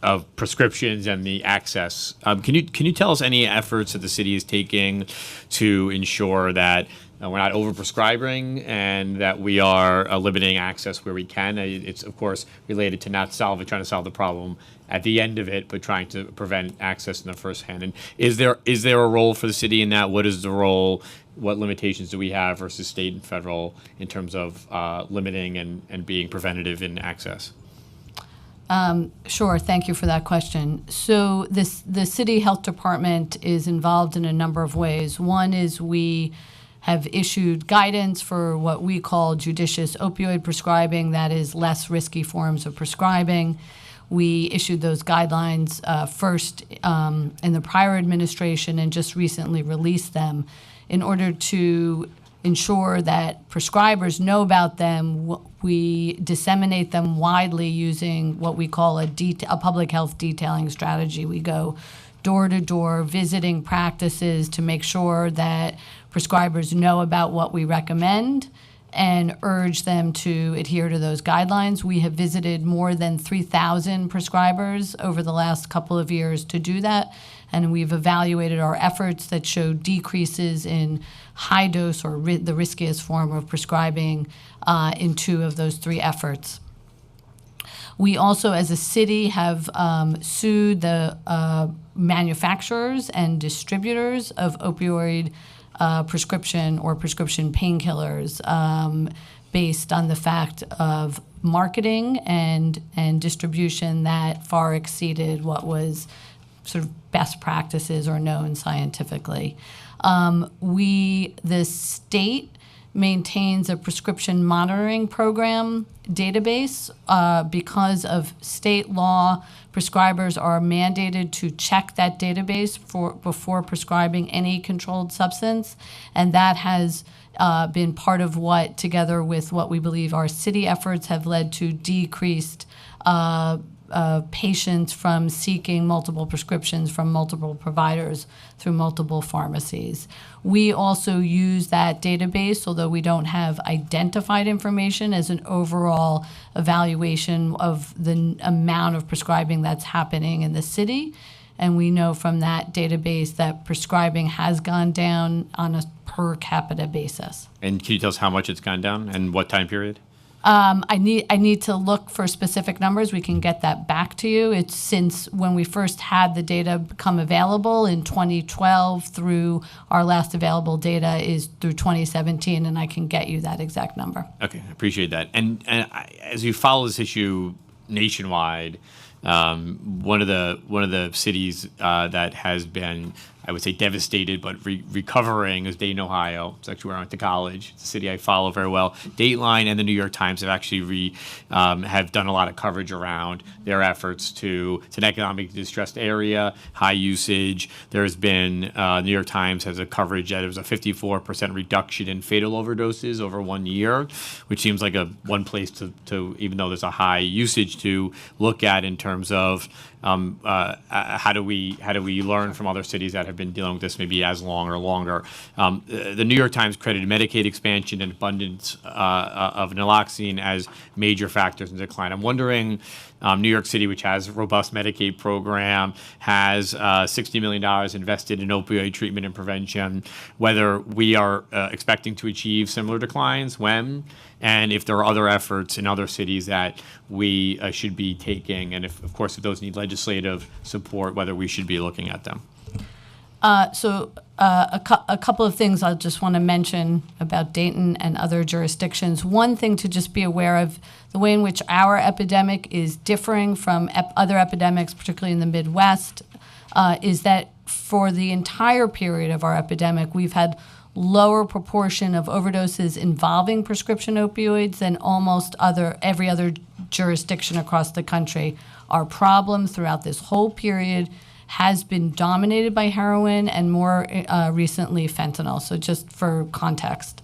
of prescriptions and the access. Can you tell us any efforts that the city is taking to ensure that we're not overprescribing and that we are limiting access where we can? It's of course related to not trying to solve the problem at the end of it, but trying to prevent access in the first hand. And is there a role for the city in that? What is the role? What limitations do we have versus state and federal in terms of limiting and being preventative in access? Sure. Thank you for that question. So the city health department is involved in a number of ways. One is we have issued guidance for what we call judicious opioid prescribing, that is less risky forms of prescribing. We issued those guidelines first in the prior administration and just recently released them in order to ensure that prescribers know about them. We disseminate them widely using what we call a public health detailing strategy. We go door to door visiting practices to make sure that prescribers know about what we recommend and urge them to adhere to those guidelines. We have visited more than 3,000 prescribers over the last couple of years to do that, and we've evaluated our efforts that show decreases in high dose or the riskiest form of prescribing in 2 of those 3 efforts. We also, as a city, have sued the manufacturers and distributors of opioid prescription or prescription painkillers based on the fact of marketing and distribution that far exceeded what was sort of best practices or known scientifically. The state maintains a prescription monitoring program database. Because of state law, prescribers are mandated to check that database before prescribing any controlled substance, and that has been part of what, together with what we believe our city efforts, have led to decreased patients from seeking multiple prescriptions from multiple providers through multiple pharmacies. We also use that database, although we don't have identified information, as an overall evaluation of the amount of prescribing that's happening in the city. And we know from that database that prescribing has gone down on a per capita basis. And can you tell us how much it's gone down and what time period? I need to look for specific numbers. We can get that back to you. It's since when we first had the data become available in 2012 through our last available data is through 2017, and I can get you that exact number. Okay, I appreciate that. And as you follow this issue nationwide, one of the cities that has been, I would say, devastated but recovering is Dayton, Ohio. It's actually where I went to college. It's a city I follow very well. Dateline and the New York Times have actually have done a lot of coverage around their efforts to. It's an economically distressed area, high usage. There's been New York Times has a coverage that it was a 54% reduction in fatal overdoses over 1 year, which seems like one place to even though there's a high usage, to look at in terms of how do we learn from other cities that have been dealing with this maybe as long or longer. The New York Times credited Medicaid expansion and abundance of naloxone as major factors in decline. I'm wondering, New York City, which has a robust Medicaid program, has $60 million invested in opioid treatment and prevention, whether we are expecting to achieve similar declines, when, and if there are other efforts in other cities that we should be taking, and if those need legislative support, whether we should be looking at them. A couple of things I just want to mention about Dayton and other jurisdictions. One thing to just be aware of, the way in which our epidemic is differing from other epidemics, particularly in the Midwest, is that for the entire period of our epidemic, we've had lower proportion of overdoses involving prescription opioids than almost every other jurisdiction across the country. Our problem throughout this whole period has been dominated by heroin and more recently fentanyl. So just for context,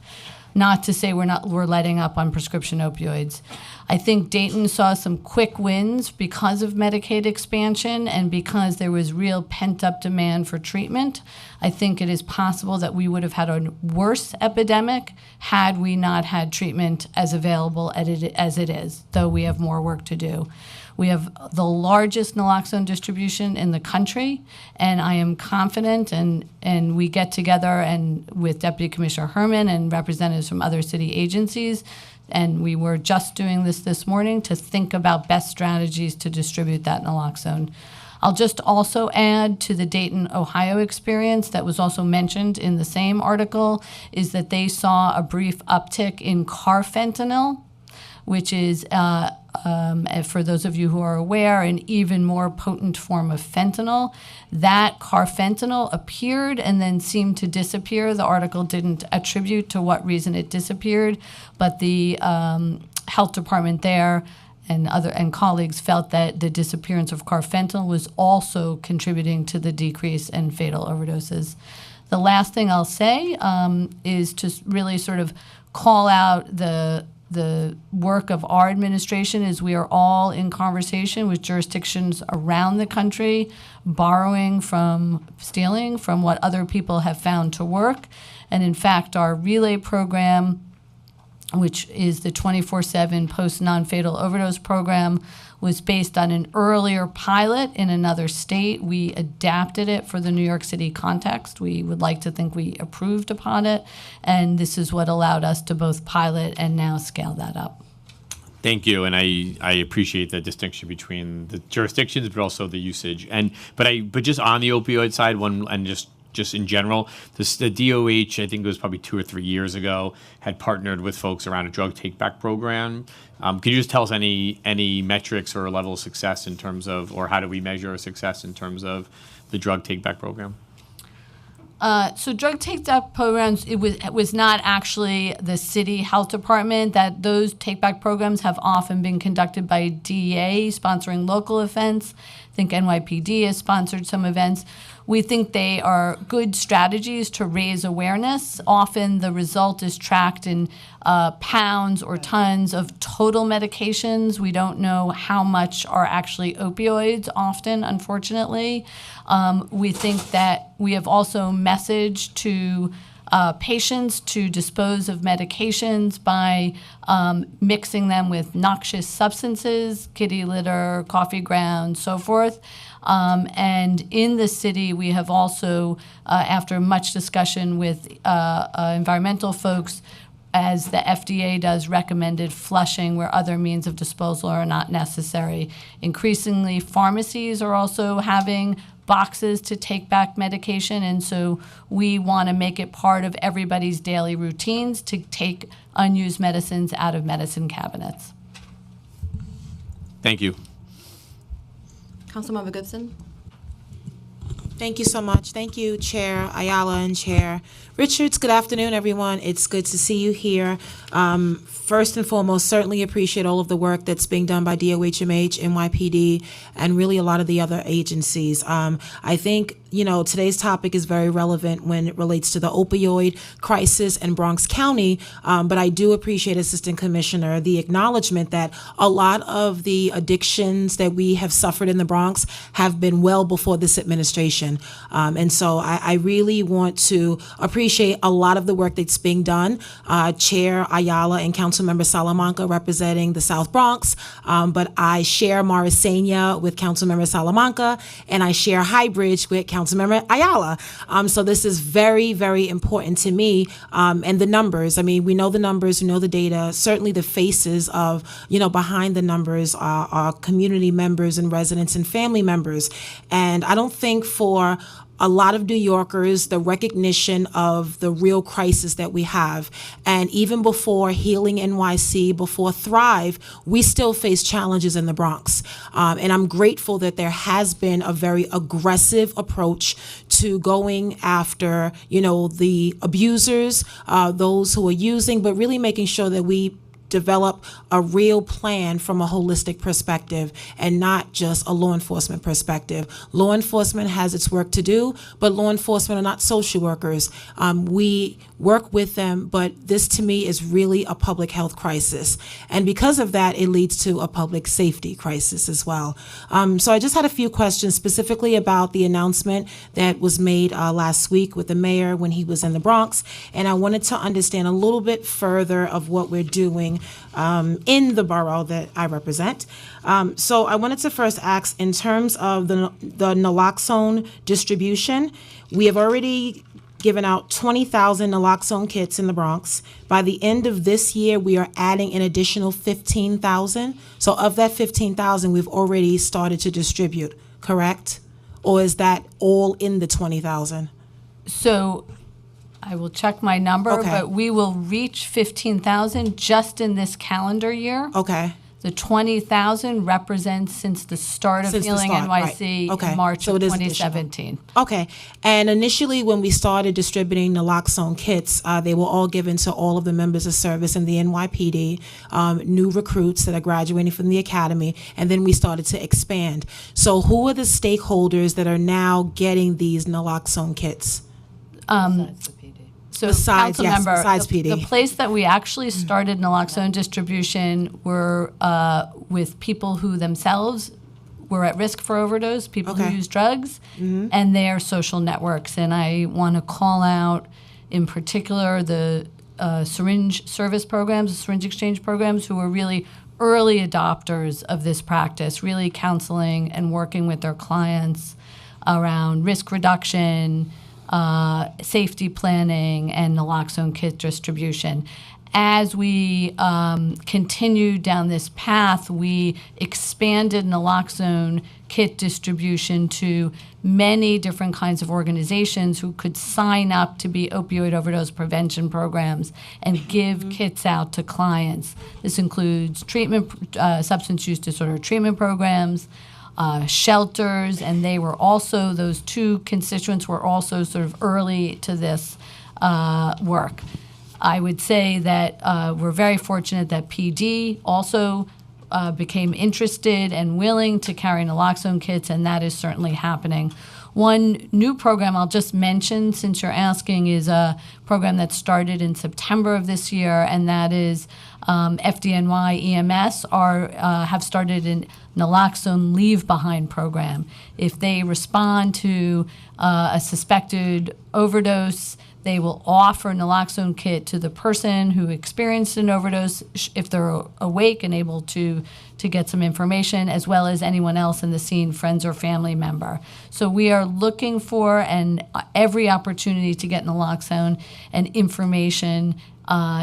not to say we're letting up on prescription opioids. I think Dayton saw some quick wins because of Medicaid expansion and because there was real pent-up demand for treatment. I think it is possible that we would have had a worse epidemic had we not had treatment as available as it is, though we have more work to do. We have the largest naloxone distribution in the country, and I am confident, and we get together and with Deputy Commissioner Herman and representatives from other city agencies, and we were just doing this morning to think about best strategies to distribute that naloxone. I'll just also add to the Dayton, Ohio experience that was also mentioned in the same article is that they saw a brief uptick in carfentanil, which is, for those of you who are aware, an even more potent form of fentanyl. That carfentanil appeared and then seemed to disappear. The article didn't attribute to what reason it disappeared, but the health department there and colleagues felt that the disappearance of carfentanil was also contributing to the decrease in fatal overdoses. The last thing I'll say is to really sort of call out the work of our administration is we are all in conversation with jurisdictions around the country, stealing from what other people have found to work. And in fact, our relay program, which is the 24/7 post-non-fatal overdose program, was based on an earlier pilot in another state. We adapted it for the New York City context. We would like to think we improved upon it, and this is what allowed us to both pilot and now scale that up. Thank you, and I appreciate the distinction between the jurisdictions, but also the usage. But just on the opioid side, just in general, the DOH, I think it was probably 2 or 3 years ago, had partnered with folks around a drug take-back program. Could you just tell us any metrics or level of success in terms of, or how do we measure success in terms of the drug take-back program? So drug take-back programs, it was not actually the city health department. That those take-back programs have often been conducted by DEA sponsoring local events. I think NYPD has sponsored some events. We think they are good strategies to raise awareness. Often the result is tracked in pounds or tons of total medications. We don't know how much are actually opioids often, unfortunately. We think that we have also messaged to patients to dispose of medications by mixing them with noxious substances, kitty litter, coffee grounds, so forth. And in the city, we have also, after much discussion with environmental folks, as the FDA does, recommended flushing where other means of disposal are not necessary. Increasingly, pharmacies are also having boxes to take back medication, and so we want to make it part of everybody's daily routines to take unused medicines out of medicine cabinets. Thank you. Councilmember Gibson. Thank you so much. Thank you, Chair Ayala and Chair Richards. Good afternoon, everyone. It's good to see you here. First and foremost, certainly appreciate all of the work that's being done by DOHMH, NYPD, and really a lot of the other agencies. I think, today's topic is very relevant when it relates to the opioid crisis in Bronx County, but I do appreciate, Assistant Commissioner, the acknowledgement that a lot of the addictions that we have suffered in the Bronx have been well before this administration. And so I really want to appreciate a lot of the work that's being done. Chair Ayala and Councilmember Salamanca representing the South Bronx, but I share Morrisania with Councilmember Salamanca, and I share Highbridge with Councilmember Ayala. So this is very, very important to me. And the numbers, we know the numbers, we know the data. Certainly the faces of, behind the numbers are community members and residents and family members. And I don't think for a lot of New Yorkers, the recognition of the real crisis that we have. And even before Healing NYC, before Thrive, we still face challenges in the Bronx. And I'm grateful that there has been a very aggressive approach to going after, the abusers, those who are using, but really making sure that we develop a real plan from a holistic perspective and not just a law enforcement perspective. Law enforcement has its work to do, but law enforcement are not social workers. We work with them, but this to me is really a public health crisis. And because of that, it leads to a public safety crisis as well. So I just had a few questions specifically about the announcement that was made last week with the mayor when he was in the Bronx. And I wanted to understand a little bit further of what we're doing in the borough that I represent. So I wanted to first ask, in terms of the naloxone distribution, we have already given out 20,000 naloxone kits in the Bronx. By the end of this year, we are adding an additional 15,000. So of that 15,000, we've already started to distribute, correct? Or is that all in the 20,000? So I will check my number, Okay. but we will reach 15,000 just in this calendar year. Okay. The 20,000 represents since the start of Since the Healing start, right. NYC Okay. in March So of it is additional. 2017. Okay. And initially, when we started distributing naloxone kits, they were all given to all of the members of service in the NYPD, new recruits that are graduating from the academy, and then we started to expand. So who are the stakeholders that are now getting these naloxone kits? So, Besides- yes, Councilmember, besides the PD. place that we actually started naloxone distribution were with people who themselves were at risk for overdose, people Okay. who use drugs, and their social networks. And I want to call out, in particular, the syringe service programs, the syringe exchange programs, who were really early adopters of this practice, really counseling and working with their clients around risk reduction, safety planning, and naloxone kit distribution. As we continued down this path, we expanded naloxone kit distribution to many different kinds of organizations who could sign up to be opioid overdose prevention programs and give kits out to clients. This includes treatment, substance use disorder treatment programs, shelters, and they were also, those two constituents were also sort of early to this work. I would say that we're very fortunate that PD also became interested and willing to carry naloxone kits, and that is certainly happening. One new program I'll just mention, since you're asking, is a program that started in September of this year, and that is FDNY EMS have started a naloxone leave behind program. If they respond to a suspected overdose, they will offer a naloxone kit to the person who experienced an overdose if they're awake and able to get some information, as well as anyone else in the scene, friends or family member. So we are looking for every opportunity to get naloxone and information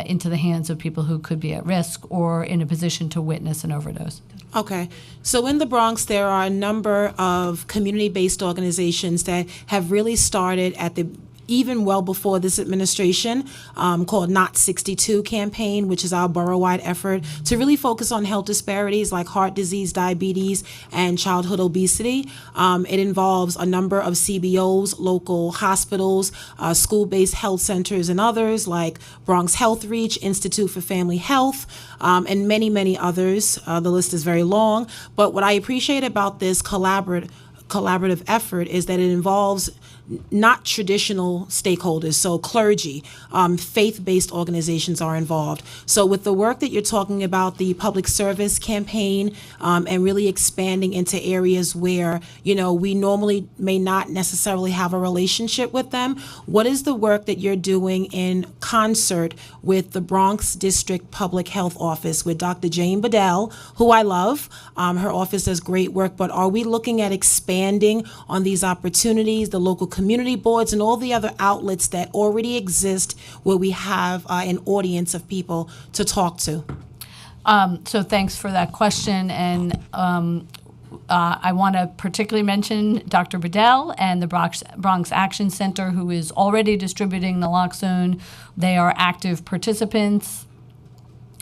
into the hands of people who could be at risk or in a position to witness an overdose. Okay. So in the Bronx, there are a number of community-based organizations that have really started at the even well before this administration, called Not 62 campaign, which is our borough-wide effort to really focus on health disparities like heart disease, diabetes, and childhood obesity. It involves a number of CBOs, local hospitals, school-based health centers, and others like Bronx Health Reach, Institute for Family Health, and many, many others. The list is very long. But what I appreciate about this collaborative effort is that it involves not traditional stakeholders, so clergy, faith-based organizations are involved. So with the work that you're talking about, the public service campaign, and really expanding into areas where, we normally may not necessarily have a relationship with them, what is the work that you're doing in concert with the Bronx District Public Health Office with Dr. Jane Bedell, who I love? Her office does great work, but are we looking at expanding on these opportunities, the local community boards and all the other outlets that already exist where we have an audience of people to talk to? So thanks for that question. And I want to particularly mention Dr. Bedell and the Bronx Action Center, who is already distributing naloxone. They are active participants.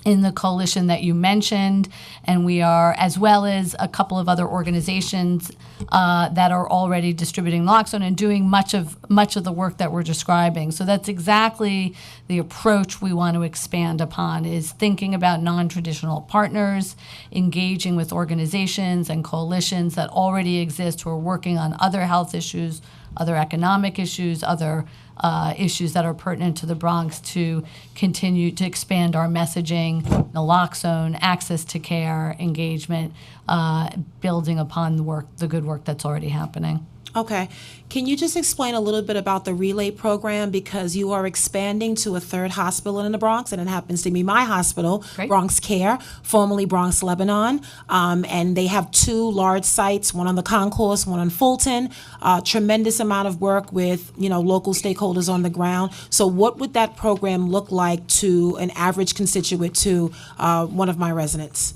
in the coalition that you mentioned, and we are, as well as a couple of other organizations that are already distributing naloxone and doing much of the work that we're describing. So that's exactly the approach we want to expand upon, is thinking about non-traditional partners, engaging with organizations and coalitions that already exist who are working on other health issues, other economic issues, other issues that are pertinent to the Bronx, to continue to expand our messaging, naloxone, access to care, engagement, building upon the good work that's already happening. Okay. Can you just explain a little bit about the Relay program, because you are expanding to a third hospital in the Bronx, and it happens to be my hospital, Great. Bronx Care, formerly Bronx Lebanon, and they have 2 large sites, one on the concourse, one on Fulton. Tremendous amount of work with local stakeholders on the ground. So what would that program look like to an average constituent, to one of my residents?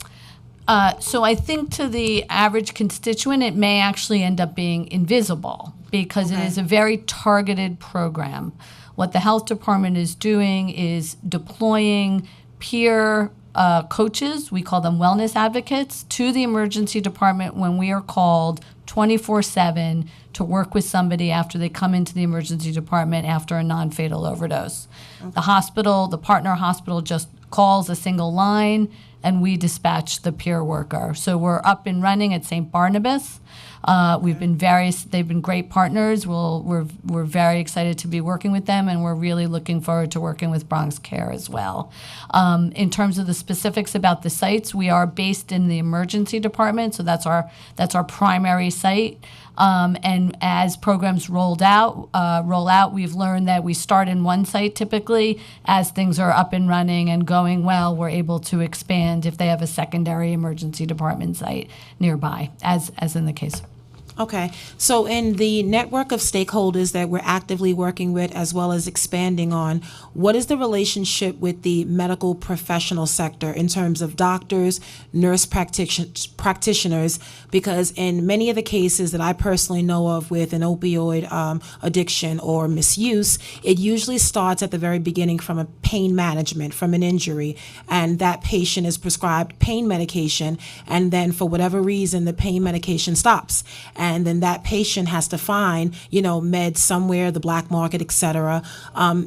So I think to the average constituent, it may actually end up being invisible, because it is a very targeted program. What the health department is doing is deploying peer coaches, we call them wellness advocates, to the emergency department when we are called 24/7 to work with somebody after they come into the emergency department after a non-fatal overdose. The hospital, the partner hospital, just calls a single line, and we dispatch the peer worker. So we're up and running at St. Barnabas. They've been great partners. We're very excited to be working with them, and we're really looking forward to working with Bronx Care as well. In terms of the specifics about the sites, we are based in the emergency department, so that's our primary site. And as programs roll out, we've learned that we start in one site typically. As things are up and running and going well, we're able to expand if they have a secondary emergency department site nearby, as in the case. Okay, so in the network of stakeholders that we're actively working with, as well as expanding on, what is the relationship with the medical professional sector in terms of doctors, nurse practitioners? Because in many of the cases that I personally know of with an opioid addiction or misuse, it usually starts at the very beginning from a pain management, from an injury, and that patient is prescribed pain medication, and then for whatever reason, the pain medication stops. And then that patient has to find, meds somewhere, the black market, et cetera.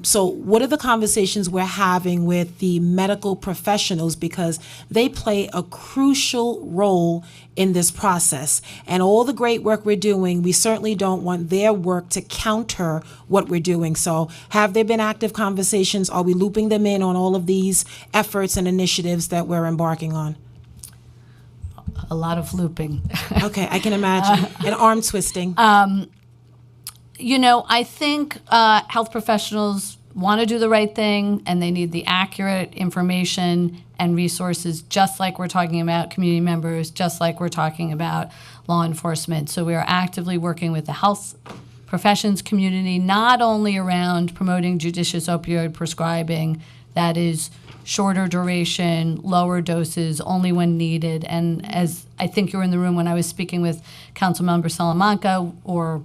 So what are the conversations we're having with the medical professionals, because they play a crucial role in this process? And all the great work we're doing, we certainly don't want their work to counter what we're doing. So have there been active conversations? Are we looping them in on all of these efforts and initiatives that we're embarking on? A lot of looping. Okay, I can imagine. And arm twisting. I think health professionals want to do the right thing, and they need the accurate information and resources, just like we're talking about community members, just like we're talking about law enforcement. So we are actively working with the health professions community, not only around promoting judicious opioid prescribing, that is shorter duration, lower doses, only when needed. And as I think you were in the room when I was speaking with Councilmember Salamanca or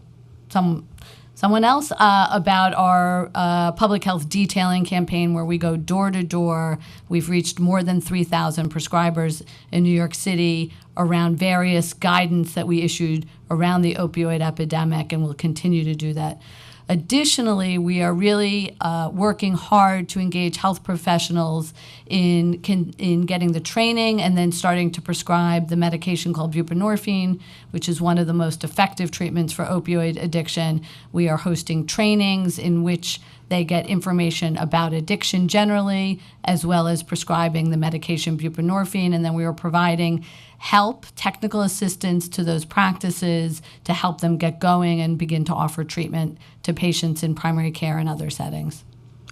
someone else about our public health detailing campaign, where we go door to door. We've reached more than 3,000 prescribers in New York City around various guidance that we issued around the opioid epidemic, and we'll continue to do that. Additionally, we are really working hard to engage health professionals in getting the training and then starting to prescribe the medication called buprenorphine, which is one of the most effective treatments for opioid addiction. We are hosting trainings in which they get information about addiction generally, as well as prescribing the medication buprenorphine, and then we are providing help, technical assistance to those practices to help them get going and begin to offer treatment to patients in primary care and other settings.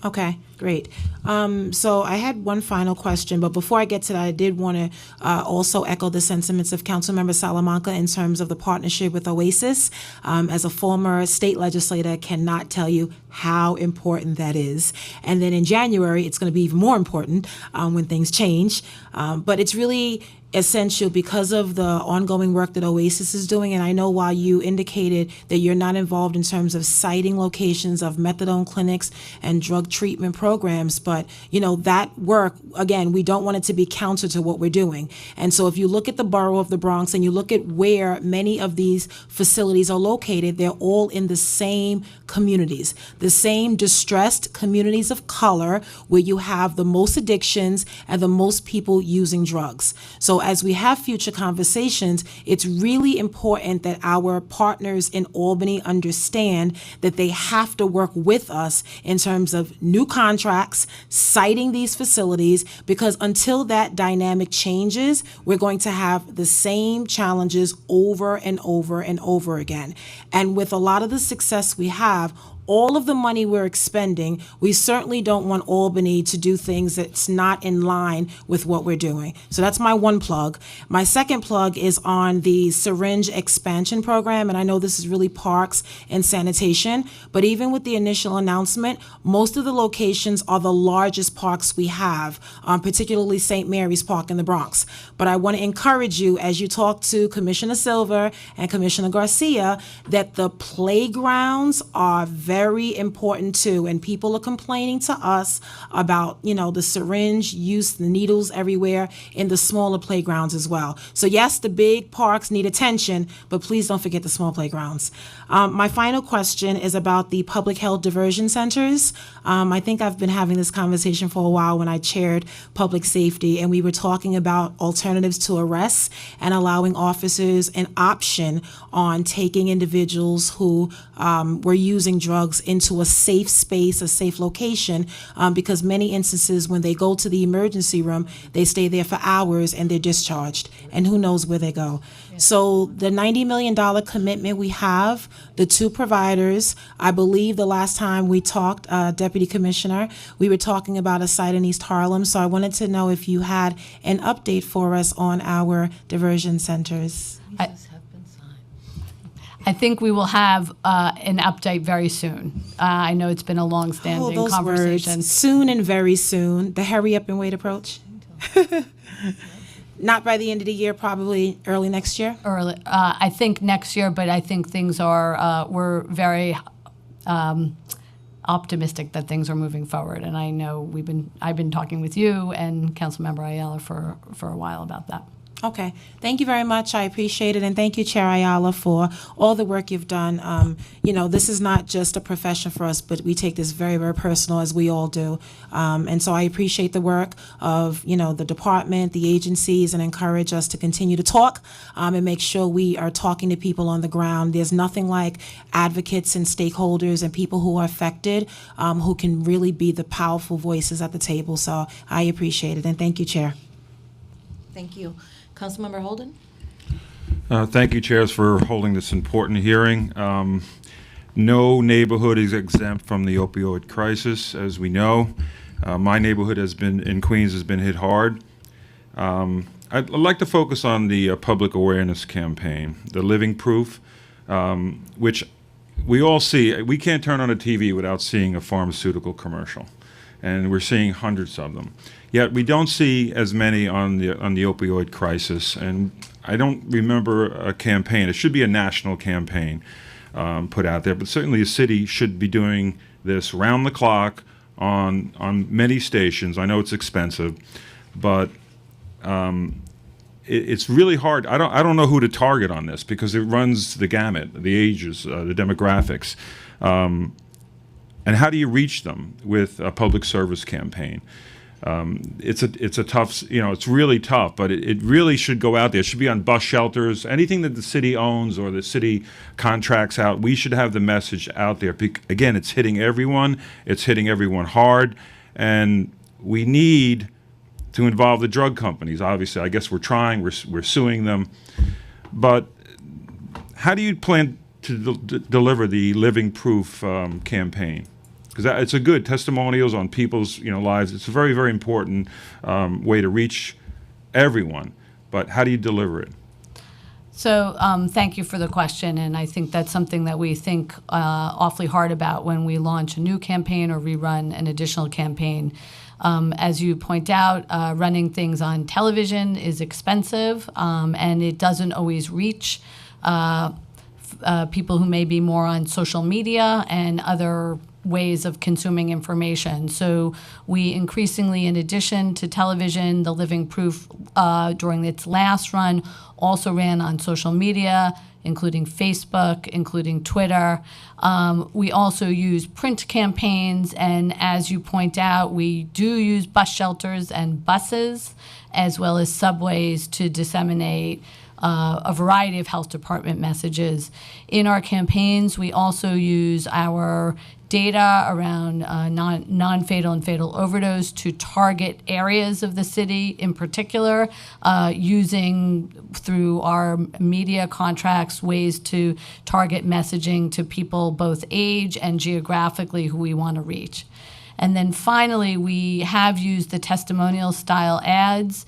Okay, great. So I had one final question, but before I get to that, I did want to also echo the sentiments of Councilmember Salamanca in terms of the partnership with Oasis. As a former state legislator, cannot tell you how important that is. And then in January, it's going to be even more important when things change. But it's really essential because of the ongoing work that Oasis is doing. And I know while you indicated that you're not involved in terms of citing locations of methadone clinics and drug treatment programs, but that work, again, we don't want it to be counter to what we're doing. And so if you look at the borough of the Bronx and you look at where many of these facilities are located, they're all in the same communities, the same distressed communities of color where you have the most addictions and the most people using drugs. So as we have future conversations, it's really important that our partners in Albany understand that they have to work with us in terms of new contracts, citing these facilities, because until that dynamic changes, we're going to have the same challenges over and over and over again. And with a lot of the success we have, all of the money we're expending, we certainly don't want Albany to do things that's not in line with what we're doing. So that's my one plug. My second plug is on the syringe expansion program, and I know this is really parks and sanitation, but even with the initial announcement, most of the locations are the largest parks we have, particularly St. Mary's Park in the Bronx. But I want to encourage you, as you talk to Commissioner Silver and Commissioner Garcia, that the playgrounds are very important too, and people are complaining to us about the syringe use, the needles everywhere in the smaller playgrounds as well. So yes, the big parks need attention, but please don't forget the small playgrounds. My final question is about the public health diversion centers. I think I've been having this conversation for a while when I chaired public safety, and we were talking about alternatives to arrests and allowing officers an option on taking individuals who were using drugs into a safe space, a safe location, because many instances when they go to the emergency room, they stay there for hours and they're discharged, and who knows where they go. So the $90 million commitment we have, the two providers, I believe the last time we talked, Deputy Commissioner, we were talking about a site in East Harlem, so I wanted to know if you had an update for us on our diversion centers. I think we will have an update very soon. I know it's been a long-standing those conversation. Words. Soon and very soon. The hurry up and wait approach. Not by the end of the year, probably early next year. I think next year, but I think things are. We're very optimistic that things are moving forward, and I know I've been talking with you and Councilmember Ayala for a while about that. Okay. Thank you very much. I appreciate it. And thank you, Chair Ayala, for all the work you've done. This is not just a profession for us, but we take this very, very personal, as we all do. And so I appreciate the work of, the department, the agencies, and encourage us to continue to talk and make sure we are talking to people on the ground. There's nothing like advocates and stakeholders and people who are affected who can really be the powerful voices at the table. So I appreciate it. And thank you, Chair. Thank you. Councilmember Holden? Thank you, Chairs, for holding this important hearing. No neighborhood is exempt from the opioid crisis, as we know. My neighborhood in Queens has been hit hard. I'd like to focus on the public awareness campaign, the Living Proof, which we all see. We can't turn on a TV without seeing a pharmaceutical commercial, and we're seeing hundreds of them. Yet we don't see as many on the opioid crisis, and I don't remember a campaign. It should be a national campaign put out there, but certainly the city should be doing this round the clock on many stations. I know it's expensive, but it's really hard. I don't know who to target on this because it runs the gamut, the ages, the demographics, and how do you reach them with a public service campaign? It's a tough, it's really tough, but it really should go out there. It should be on bus shelters, anything that the city owns or the city contracts out. We should have the message out there. Again, it's hitting everyone. It's hitting everyone hard, and we need to involve the drug companies. Obviously, I guess we're trying. We're suing them, but how do you plan to deliver the Living Proof campaign? Because it's a good testimonials on people's lives. It's a very, very important way to reach everyone. But how do you deliver it? So thank you for the question, and I think that's something that we think awfully hard about when we launch a new campaign or rerun an additional campaign. As you point out, running things on television is expensive, and it doesn't always reach people who may be more on social media and other ways of consuming information. So we increasingly, in addition to television, The Living Proof during its last run also ran on social media, including Facebook, including Twitter. We also use print campaigns, and as you point out, we do use bus shelters and buses, as well as subways, to disseminate a variety of health department messages. In our campaigns, we also use our data around non-fatal and fatal overdose to target areas of the city in particular, using through our media contracts ways to target messaging to people both age and geographically who we want to reach. And then finally, we have used the testimonial style ads.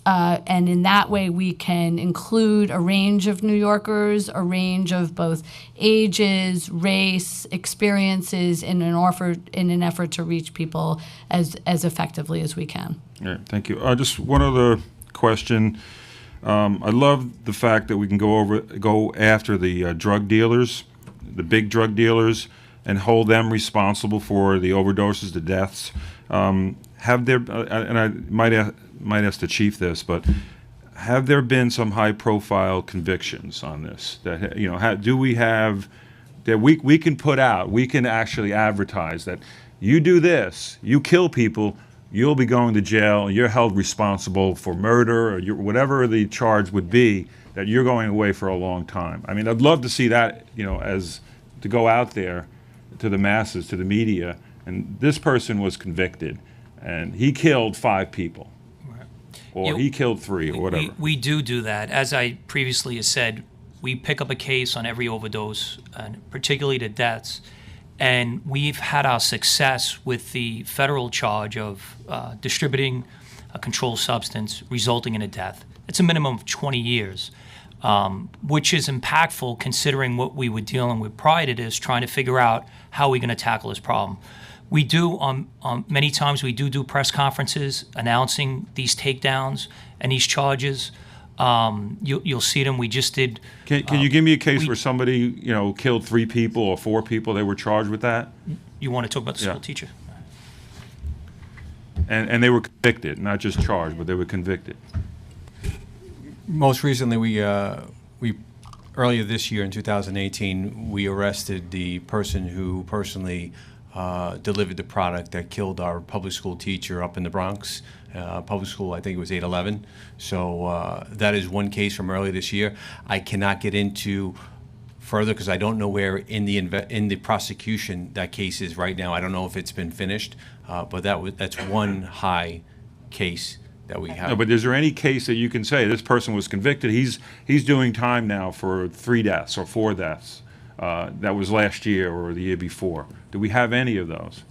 And in that way, we can include a range of New Yorkers, a range of both ages, race, experiences in an effort to reach people as effectively as we can. All right, thank you. Just one other question. I love the fact that we can go after the drug dealers, the big drug dealers, and hold them responsible for the overdoses, the deaths. Have there, and I might ask the chief this, but have there been some high-profile convictions on this? That do we have that we can put out? We can actually advertise that you do this, you kill people, you'll be going to jail, and you're held responsible for murder or whatever the charge would be. That you're going away for a long time. I mean, I'd love to see that, as to go out there to the masses, to the media, and this person was convicted, and he killed 5 people. Or he killed 3 or whatever. We do that. As I previously have said, we pick up a case on every overdose, and particularly the deaths. And we've had our success with the federal charge of distributing a controlled substance resulting in a death. It's a minimum of 20 years, which is impactful considering what we were dealing with prior to this, trying to figure out how we're going to tackle this problem. We do, many times we do press conferences announcing these takedowns and these charges. You'll see them. We just did. Can you give me a case where somebody, killed 3 people or 4 people, they were charged with that? You want to talk about the school teacher? And they were convicted, not just charged, but they were convicted. Most recently, we earlier this year in 2018, we arrested the person who personally delivered the product that killed our public school teacher up in the Bronx. Public school, I think it was 811. So that is one case from earlier this year. I cannot get into further because I don't know where in the prosecution that case is right now. I don't know if it's been finished, but that's one high case that we have. No, but is there any case that you can say this person was convicted? He's doing time now for 3 deaths or 4 deaths. That was last year or the year before. Do we have any of those?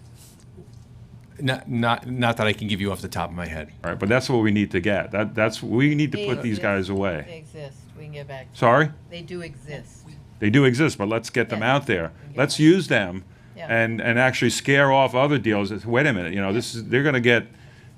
Not that I can give you off the top of my head. All right, but that's what we need to get. We need to put these guys away. They exist. We can get back to Sorry? They do exist. They do exist, but let's get them out there. Let's use them and actually scare off other dealers. Wait a minute,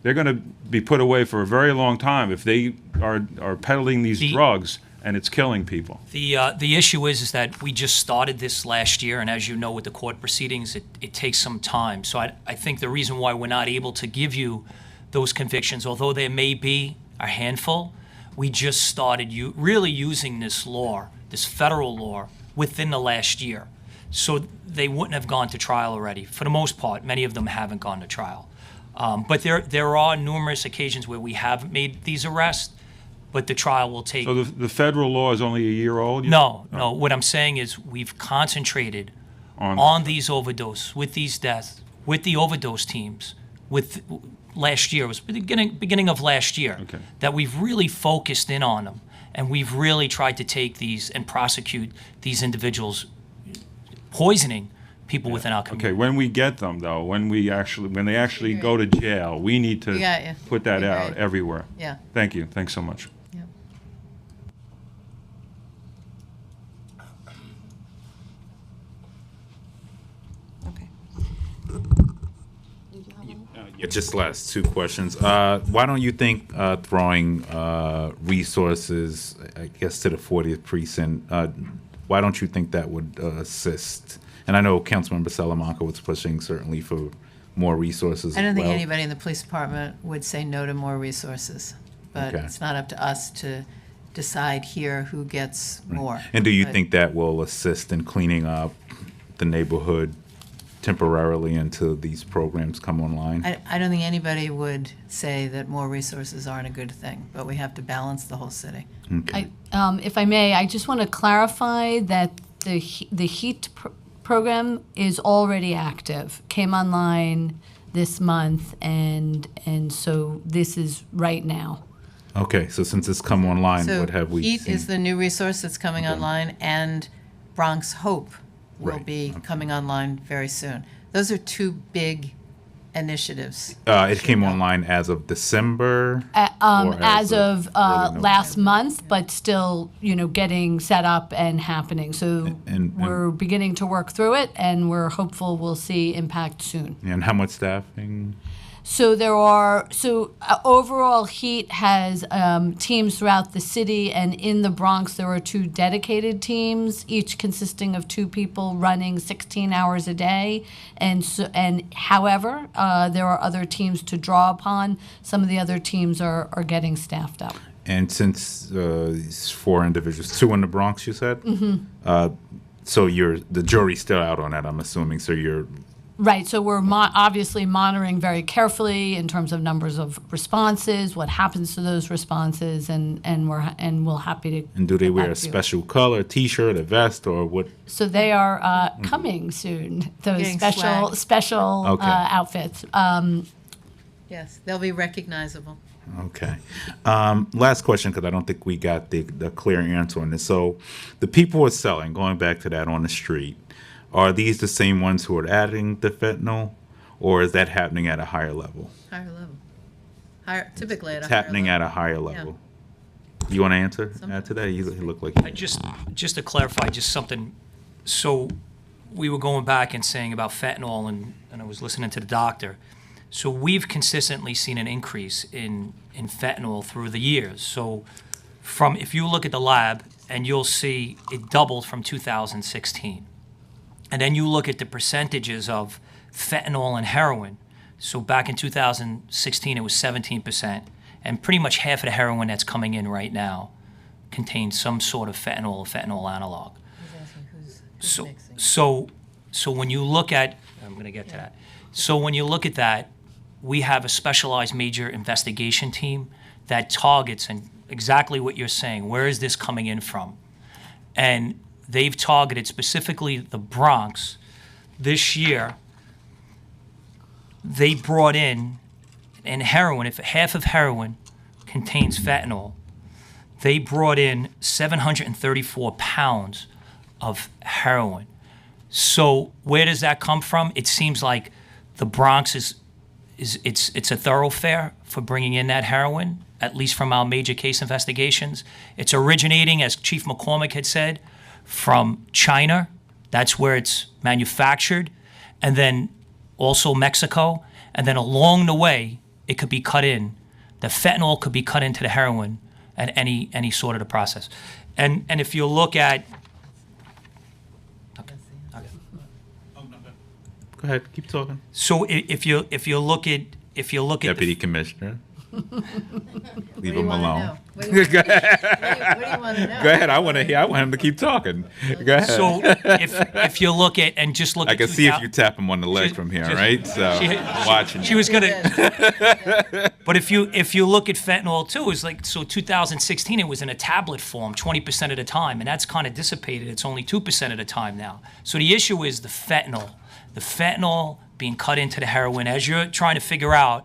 they're going to be put away for a very long time if they are peddling these drugs and it's killing people. The issue is that we just started this last year, and as you know with the court proceedings, it takes some time. So I think the reason why we're not able to give you those convictions, although there may be a handful, we just started really using this law, this federal law, within the last year. So they wouldn't have gone to trial already. For the most part, many of them haven't gone to trial. But there are numerous occasions where we have made these arrests, but the trial will take... So the federal law is only a year old? No. What I'm saying is we've concentrated on these overdoses, with these deaths, with the overdose teams, with last year. It was the beginning of last year that we've really focused in on them, and we've really tried to take these and prosecute these individuals poisoning people within our community. Okay, when we get them, though, when they actually go to jail, we need to put that out everywhere. Yeah. Thank you. Thanks so much. Yeah, just last two questions. Why don't you think throwing resources, I guess, to the 40th precinct, why don't you think that would assist? And I know Councilmember Salamanca was pushing certainly for more resources. I don't as think well. anybody in the police department would say no to more resources, but Okay. it's not up to us to decide here who gets more. And do you But- think that will assist in cleaning up the neighborhood temporarily until these programs come online? I don't think anybody would say that more resources aren't a good thing, but we have to balance the whole city. If I may, I just want to clarify that the HEAT program is already active, came online this month, and so this is right now. Okay, so since it's come online, So what have we HEAT seen? is the new resource that's coming online, and Bronx Hope will Right, be coming online very soon. Those are two big initiatives. It came online as of December? or As of early last month, but still, getting set up and happening. So And- we're beginning to work through it, and we're hopeful we'll see impact soon. And how much staffing? So overall, HEAT has teams throughout the city, and in the Bronx, there are 2 dedicated teams, each consisting of 2 people running 16 hours a day. And however, there are other teams to draw upon. Some of the other teams are getting staffed up. And since these 4 individuals, 2 in the Bronx, you said? Mm-hmm. So the jury's still out on that, I'm assuming, so you're... Right, so we're obviously monitoring very carefully in terms of numbers of responses, what happens to those responses, and we'll happy to. And do they get wear back a to you. special color, T-shirt, a vest, or what? So they are coming soon. Those Getting special Okay. outfits. Yes, they'll be recognizable. Okay. Last question, because I don't think we got the clear answer on this. So the people who are selling, going back to that on the street, are these the same ones who are adding the fentanyl, or is that happening at a higher level? Higher level. Typically at a It's higher happening level. at a higher level. You want to answer? Add to that? You look like... Just to clarify, just something. So we were going back and saying about fentanyl, and I was listening to the doctor. So we've consistently seen an increase in fentanyl through the years. So if you look at the lab, and you'll see it doubled from 2016. And then you look at the percentages of fentanyl and heroin. So back in 2016, it was 17%. And pretty much half of the heroin that's coming in right now contains some sort of fentanyl or fentanyl analog. So when you look at, I'm going to get to that. So when you look at that, we have a specialized major investigation team that targets and exactly what you're saying. Where is this coming in from? And they've targeted specifically the Bronx. This year, they brought in heroin, if half of heroin contains fentanyl, they brought in 734 pounds of heroin. So where does that come from? It seems like the Bronx it's a thoroughfare for bringing in that heroin, at least from our major case investigations. It's originating, as Chief McCormick had said, from China. That's where it's manufactured, and then also Mexico, and then along the way it could be cut in. The fentanyl could be cut into the heroin at any sort of the process. And if you look at Go ahead, keep talking. so if you look at Deputy Commissioner. Leave him wanna alone. know? What do you Go ahead. want to know? Go ahead. I want him to keep talking. Go ahead. so if you look at and just look I at can see if 2000 you tap him on the leg from here, right? So watching. She was gonna. But if you look at fentanyl too, it's like 2016 it was in a tablet form 20% of the time, and that's kind of dissipated. It's only 2% of the time now. So the issue is the fentanyl being cut into the heroin. As you're trying to figure out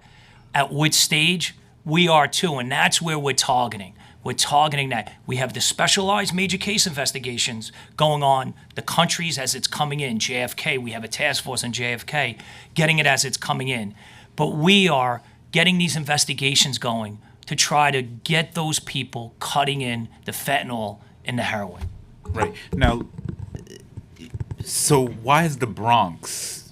at which stage, we are too, and that's where we're targeting. We're targeting that. We have the specialized major case investigations going on, the countries as it's coming in. JFK, we have a task force in JFK getting it as it's coming in. But we are getting these investigations going to try to get those people cutting in the fentanyl in the heroin. Right. Now, so why is the Bronx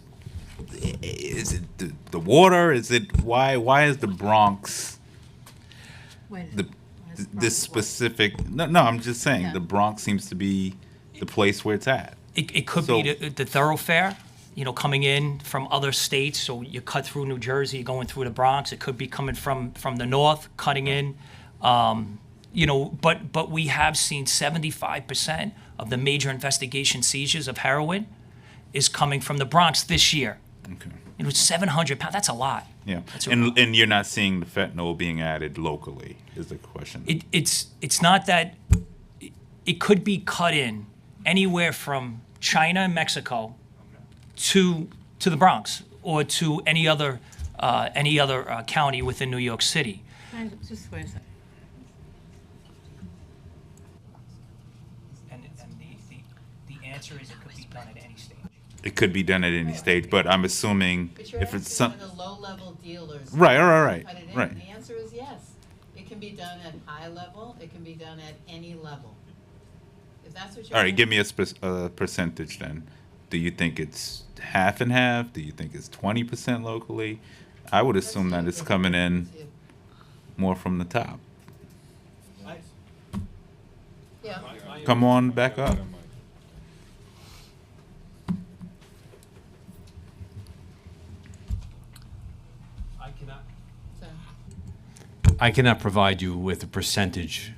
is it the water? Is it why is the Bronx this specific? No, I'm just saying the Bronx seems to be the place where it's at. It could be the thoroughfare, coming in from other states. So you cut through New Jersey, going through the Bronx. It could be coming from the north, cutting in. But we have seen 75% of the major investigation seizures of heroin is coming from the Bronx this year. Okay. It was 700 pounds. That's a lot. Yeah, That's and you're not seeing the fentanyl being added locally, is the question. It's not that it could be cut in anywhere from China and Mexico to the Bronx or to any other county within New York City. Just wait a second. And the answer is it could be done at any stage. It could be done at any stage, but I'm assuming But you're if it's asking some. for the low-level dealers. Right. Cut it in. Right. The answer is yes. It can be done at high level. It can be done at any level. If that's what you're. All right, give me a percentage then. Do you think it's half and half? Do you think it's 20% locally? I would assume that it's coming in more from the top. Yeah. Come on, back up. I cannot provide you with a percentage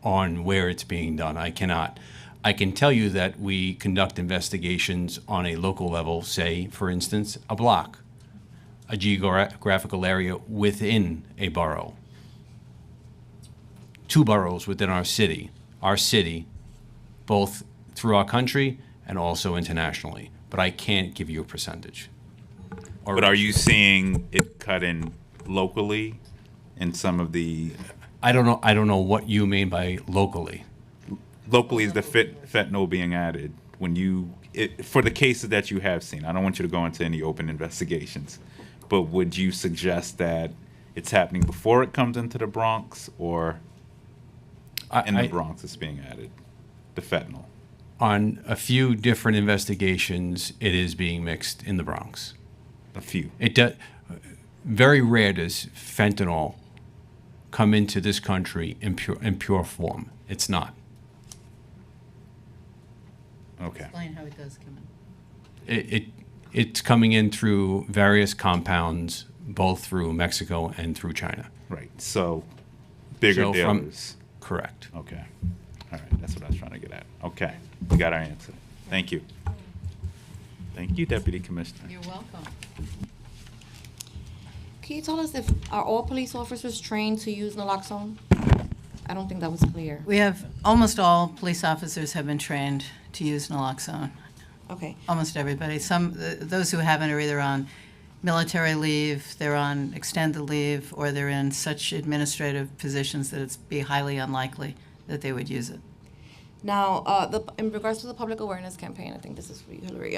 on where it's being done. I cannot. I can tell you that we conduct investigations on a local level, say, for instance, a block, a geographical area within a borough. 2 boroughs within our city, both through our country and also internationally. But I can't give you a percentage. But are you seeing it cut in locally in some of the? I don't know what you mean by locally. Locally is the fentanyl being added for the cases that you have seen. I don't want you to go into any open investigations, but would you suggest that it's happening before it comes into the Bronx, or in the Bronx it's being added, the fentanyl? On a few different investigations, it is being mixed in the Bronx. A few. Very rare does fentanyl come into this country in pure form. It's not. Okay. Explain how it does come in. It's coming in through various compounds, both through Mexico and through China. Right. So bigger dealers. Correct. Okay. All right. That's what I was trying to get at. Okay. We got our answer. Thank you. Thank you, Deputy Commissioner. You're welcome. Can you tell us are all police officers trained to use naloxone? I don't think that was clear. We have, almost all police officers have been trained to use naloxone. Okay. Almost everybody. Those who haven't are either on military leave, they're on extended leave, or they're in such administrative positions that it's be highly unlikely that they would use it. Now, in regards to the public awareness campaign, I think this is for you, Hillary.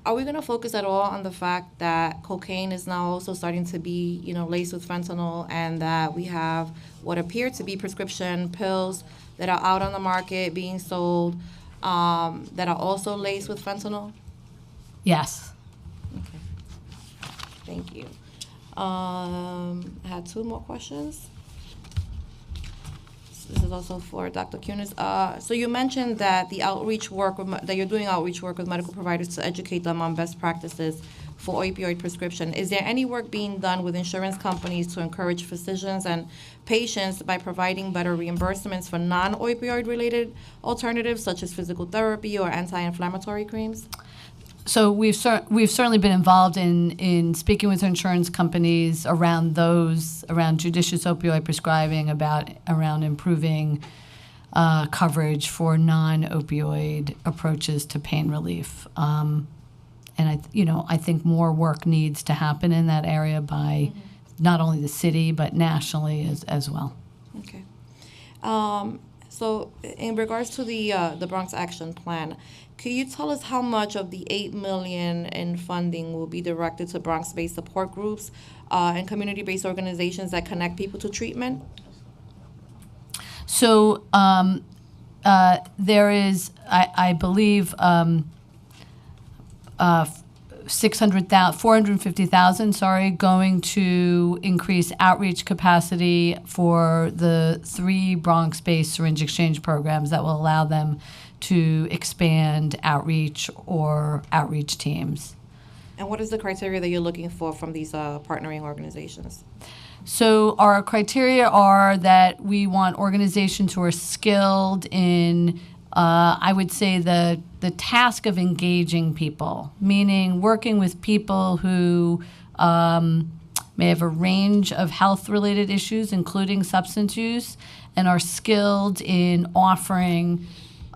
Are we going to focus at all on the fact that cocaine is now also starting to be, laced with fentanyl, and that we have what appear to be prescription pills that are out on the market being sold that are also laced with fentanyl? Yes. Okay. Thank you. I had 2 more questions. This is also for Dr. Kunis. So you mentioned that the outreach work that you're doing outreach work with medical providers to educate them on best practices for opioid prescription. Is there any work being done with insurance companies to encourage physicians and patients by providing better reimbursements for non-opioid related alternatives such as physical therapy or anti-inflammatory creams? So we've certainly been involved in speaking with insurance companies around judicious opioid prescribing, around improving coverage for non-opioid approaches to pain relief. And I think more work needs to happen in that area by not only the city but nationally as well. Okay. So in regards to the Bronx Action Plan, could you tell us how much of the $8 million in funding will be directed to Bronx-based support groups and community-based organizations that connect people to treatment? So there is, I believe, 450,000, going to increase outreach capacity for the 3 Bronx-based syringe exchange programs that will allow them to expand outreach or outreach teams. And what is the criteria that you're looking for from these partnering organizations? So our criteria are that we want organizations who are skilled in, I would say, the task of engaging people, meaning working with people who may have a range of health-related issues, including substance use, and are skilled in offering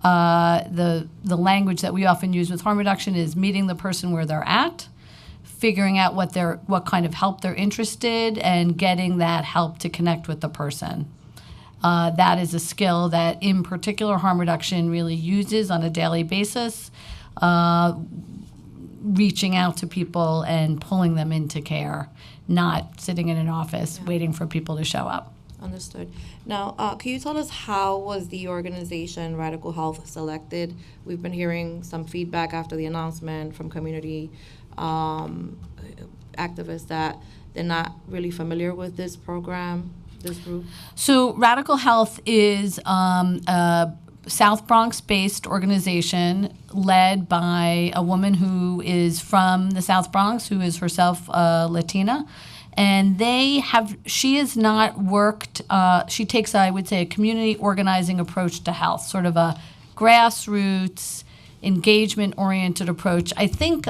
the language that we often use with harm reduction is meeting the person where they're at, figuring out what kind of help they're interested, and getting that help to connect with the person. That is a skill that, in particular, harm reduction really uses on a daily basis, reaching out to people and pulling them into care, not sitting in an office waiting for people to show up. Understood. Now, can you tell us how was the organization Radical Health selected? We've been hearing some feedback after the announcement from community activists that they're not really familiar with this program, this group. So Radical Health is a South Bronx-based organization led by a woman who is from the South Bronx, who is herself Latina. And she has not worked, she takes, I would say, a community organizing approach to health, sort of a grassroots, engagement-oriented approach. I think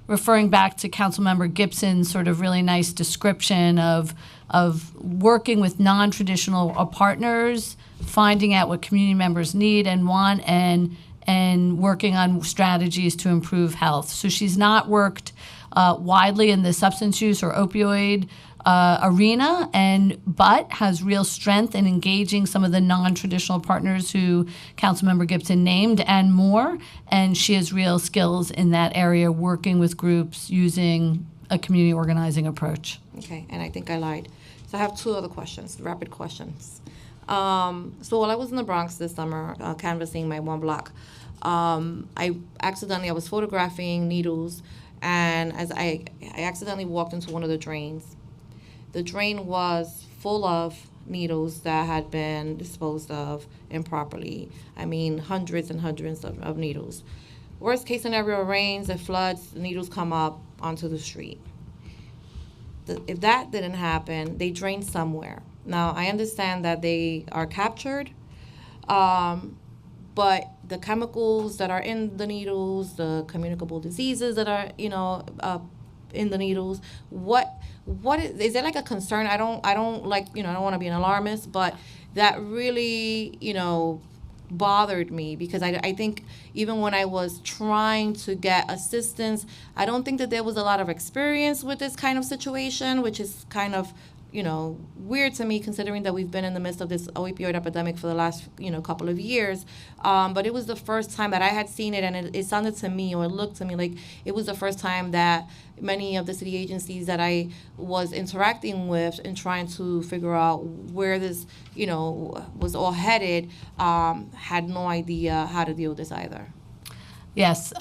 referring back to Councilmember Gibson's sort of really nice description of working with non-traditional partners, finding out what community members need and want, and working on strategies to improve health. So she's not worked widely in the substance use or opioid arena, but has real strength in engaging some of the non-traditional partners who Councilmember Gibson named and more. And she has real skills in that area, working with groups using a community organizing approach. Okay, and I think I lied. So I have 2 other questions, rapid questions. So while I was in the Bronx this summer, canvassing my 1 block, I was photographing needles, and as I accidentally walked into one of the drains. The drain was full of needles that had been disposed of improperly. I mean, hundreds and hundreds of needles. Worst case scenario, rains, it floods, the needles come up onto the street. If that didn't happen, they drain somewhere. Now, I understand that they are captured, but the chemicals that are in the needles, the communicable diseases that are, in the needles, what is there like a concern? I don't like, I don't want to be an alarmist, but that really, bothered me because I think even when I was trying to get assistance, I don't think that there was a lot of experience with this kind of situation, which is kind of, weird to me considering that we've been in the midst of this opioid epidemic for the last, couple of years. But it was the first time that I had seen it, and it sounded to me, or it looked to me like it was the first time that many of the city agencies that I was interacting with and trying to figure out where this, was all headed, had no idea how to deal with this either. Yes.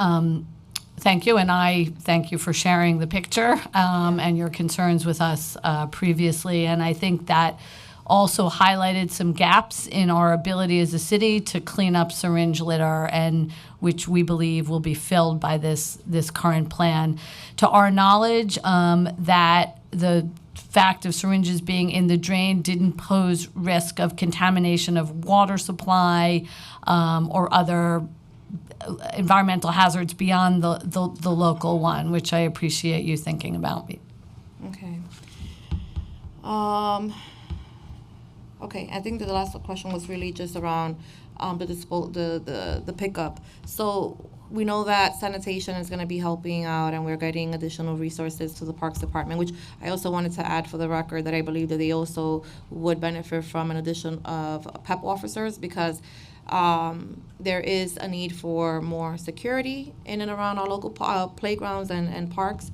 Thank you, and I thank you for sharing the picture and your concerns with us previously. And I think that also highlighted some gaps in our ability as a city to clean up syringe litter, and which we believe will be filled by this current plan. To our knowledge, that the fact of syringes being in the drain didn't pose risk of contamination of water supply or other environmental hazards beyond the local one, which I appreciate you thinking about. Okay. Okay, I think that the last question was really just around the pickup. So we know that sanitation is going to be helping out, and we're getting additional resources to the Parks Department, which I also wanted to add for the record that I believe that they also would benefit from an addition of PEP officers, because there is a need for more security in and around our local playgrounds and parks.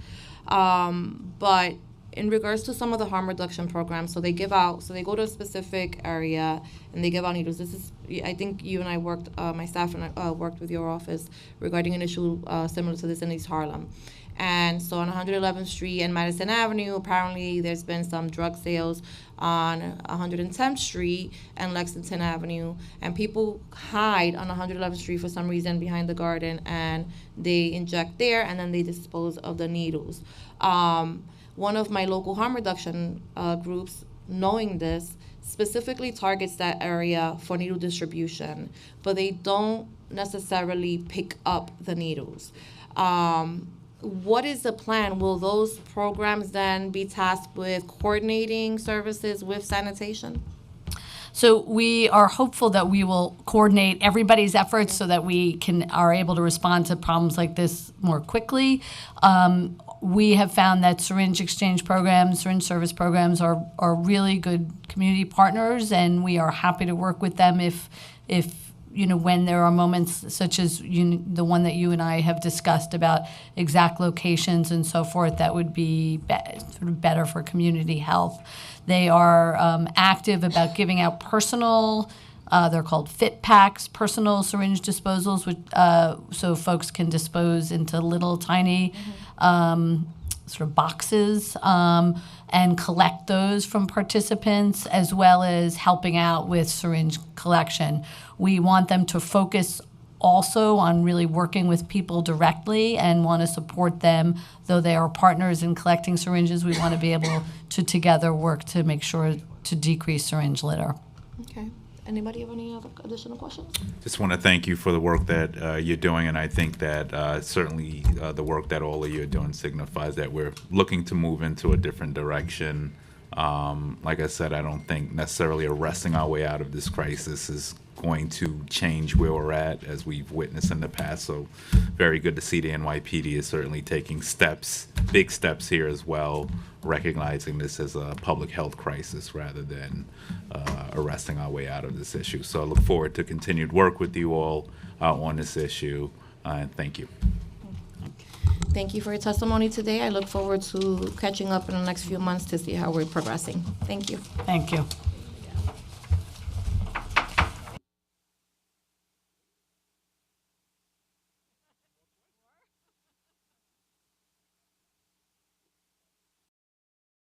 But in regards to some of the harm reduction programs, so they go to a specific area and they give out needles. This is, I think you and I worked, my staff and I worked with your office regarding an issue similar to this in East Harlem. And so on 111th Street and Madison Avenue, apparently there's been some drug sales on 110th Street and Lexington Avenue, and people hide on 111th Street for some reason behind the garden, and they inject there and then they dispose of the needles. One of my local harm reduction groups, knowing this, specifically targets that area for needle distribution, but they don't necessarily pick up the needles. What is the plan? Will those programs then be tasked with coordinating services with sanitation? So we are hopeful that we will coordinate everybody's efforts so that we are able to respond to problems like this more quickly. We have found that syringe exchange programs, syringe service programs are really good community partners, and we are happy to work with them if when there are moments such as the one that you and I have discussed about exact locations and so forth, that would be sort of better for community health. They are active about giving out personal, they're called fit packs, personal syringe disposals, which, so folks can dispose into little tiny sort of boxes and collect those from participants, as well as helping out with syringe collection. We want them to focus also on really working with people directly and want to support them. Though they are partners in collecting syringes, we want to be able to together work to make sure to decrease syringe litter. Okay. Anybody have any other additional questions? Just want to thank you for the work that you're doing, and I think that certainly the work that all of you are doing signifies that we're looking to move into a different direction. Like I said, I don't think necessarily arresting our way out of this crisis is going to change where we're at, as we've witnessed in the past. So very good to see the NYPD is certainly taking steps, big steps here as well, recognizing this as a public health crisis rather than arresting our way out of this issue. So I look forward to continued work with you all on this issue, and thank you. Thank you for your testimony today. I look forward to catching up in the next few months to see how we're progressing. Thank you. Thank you.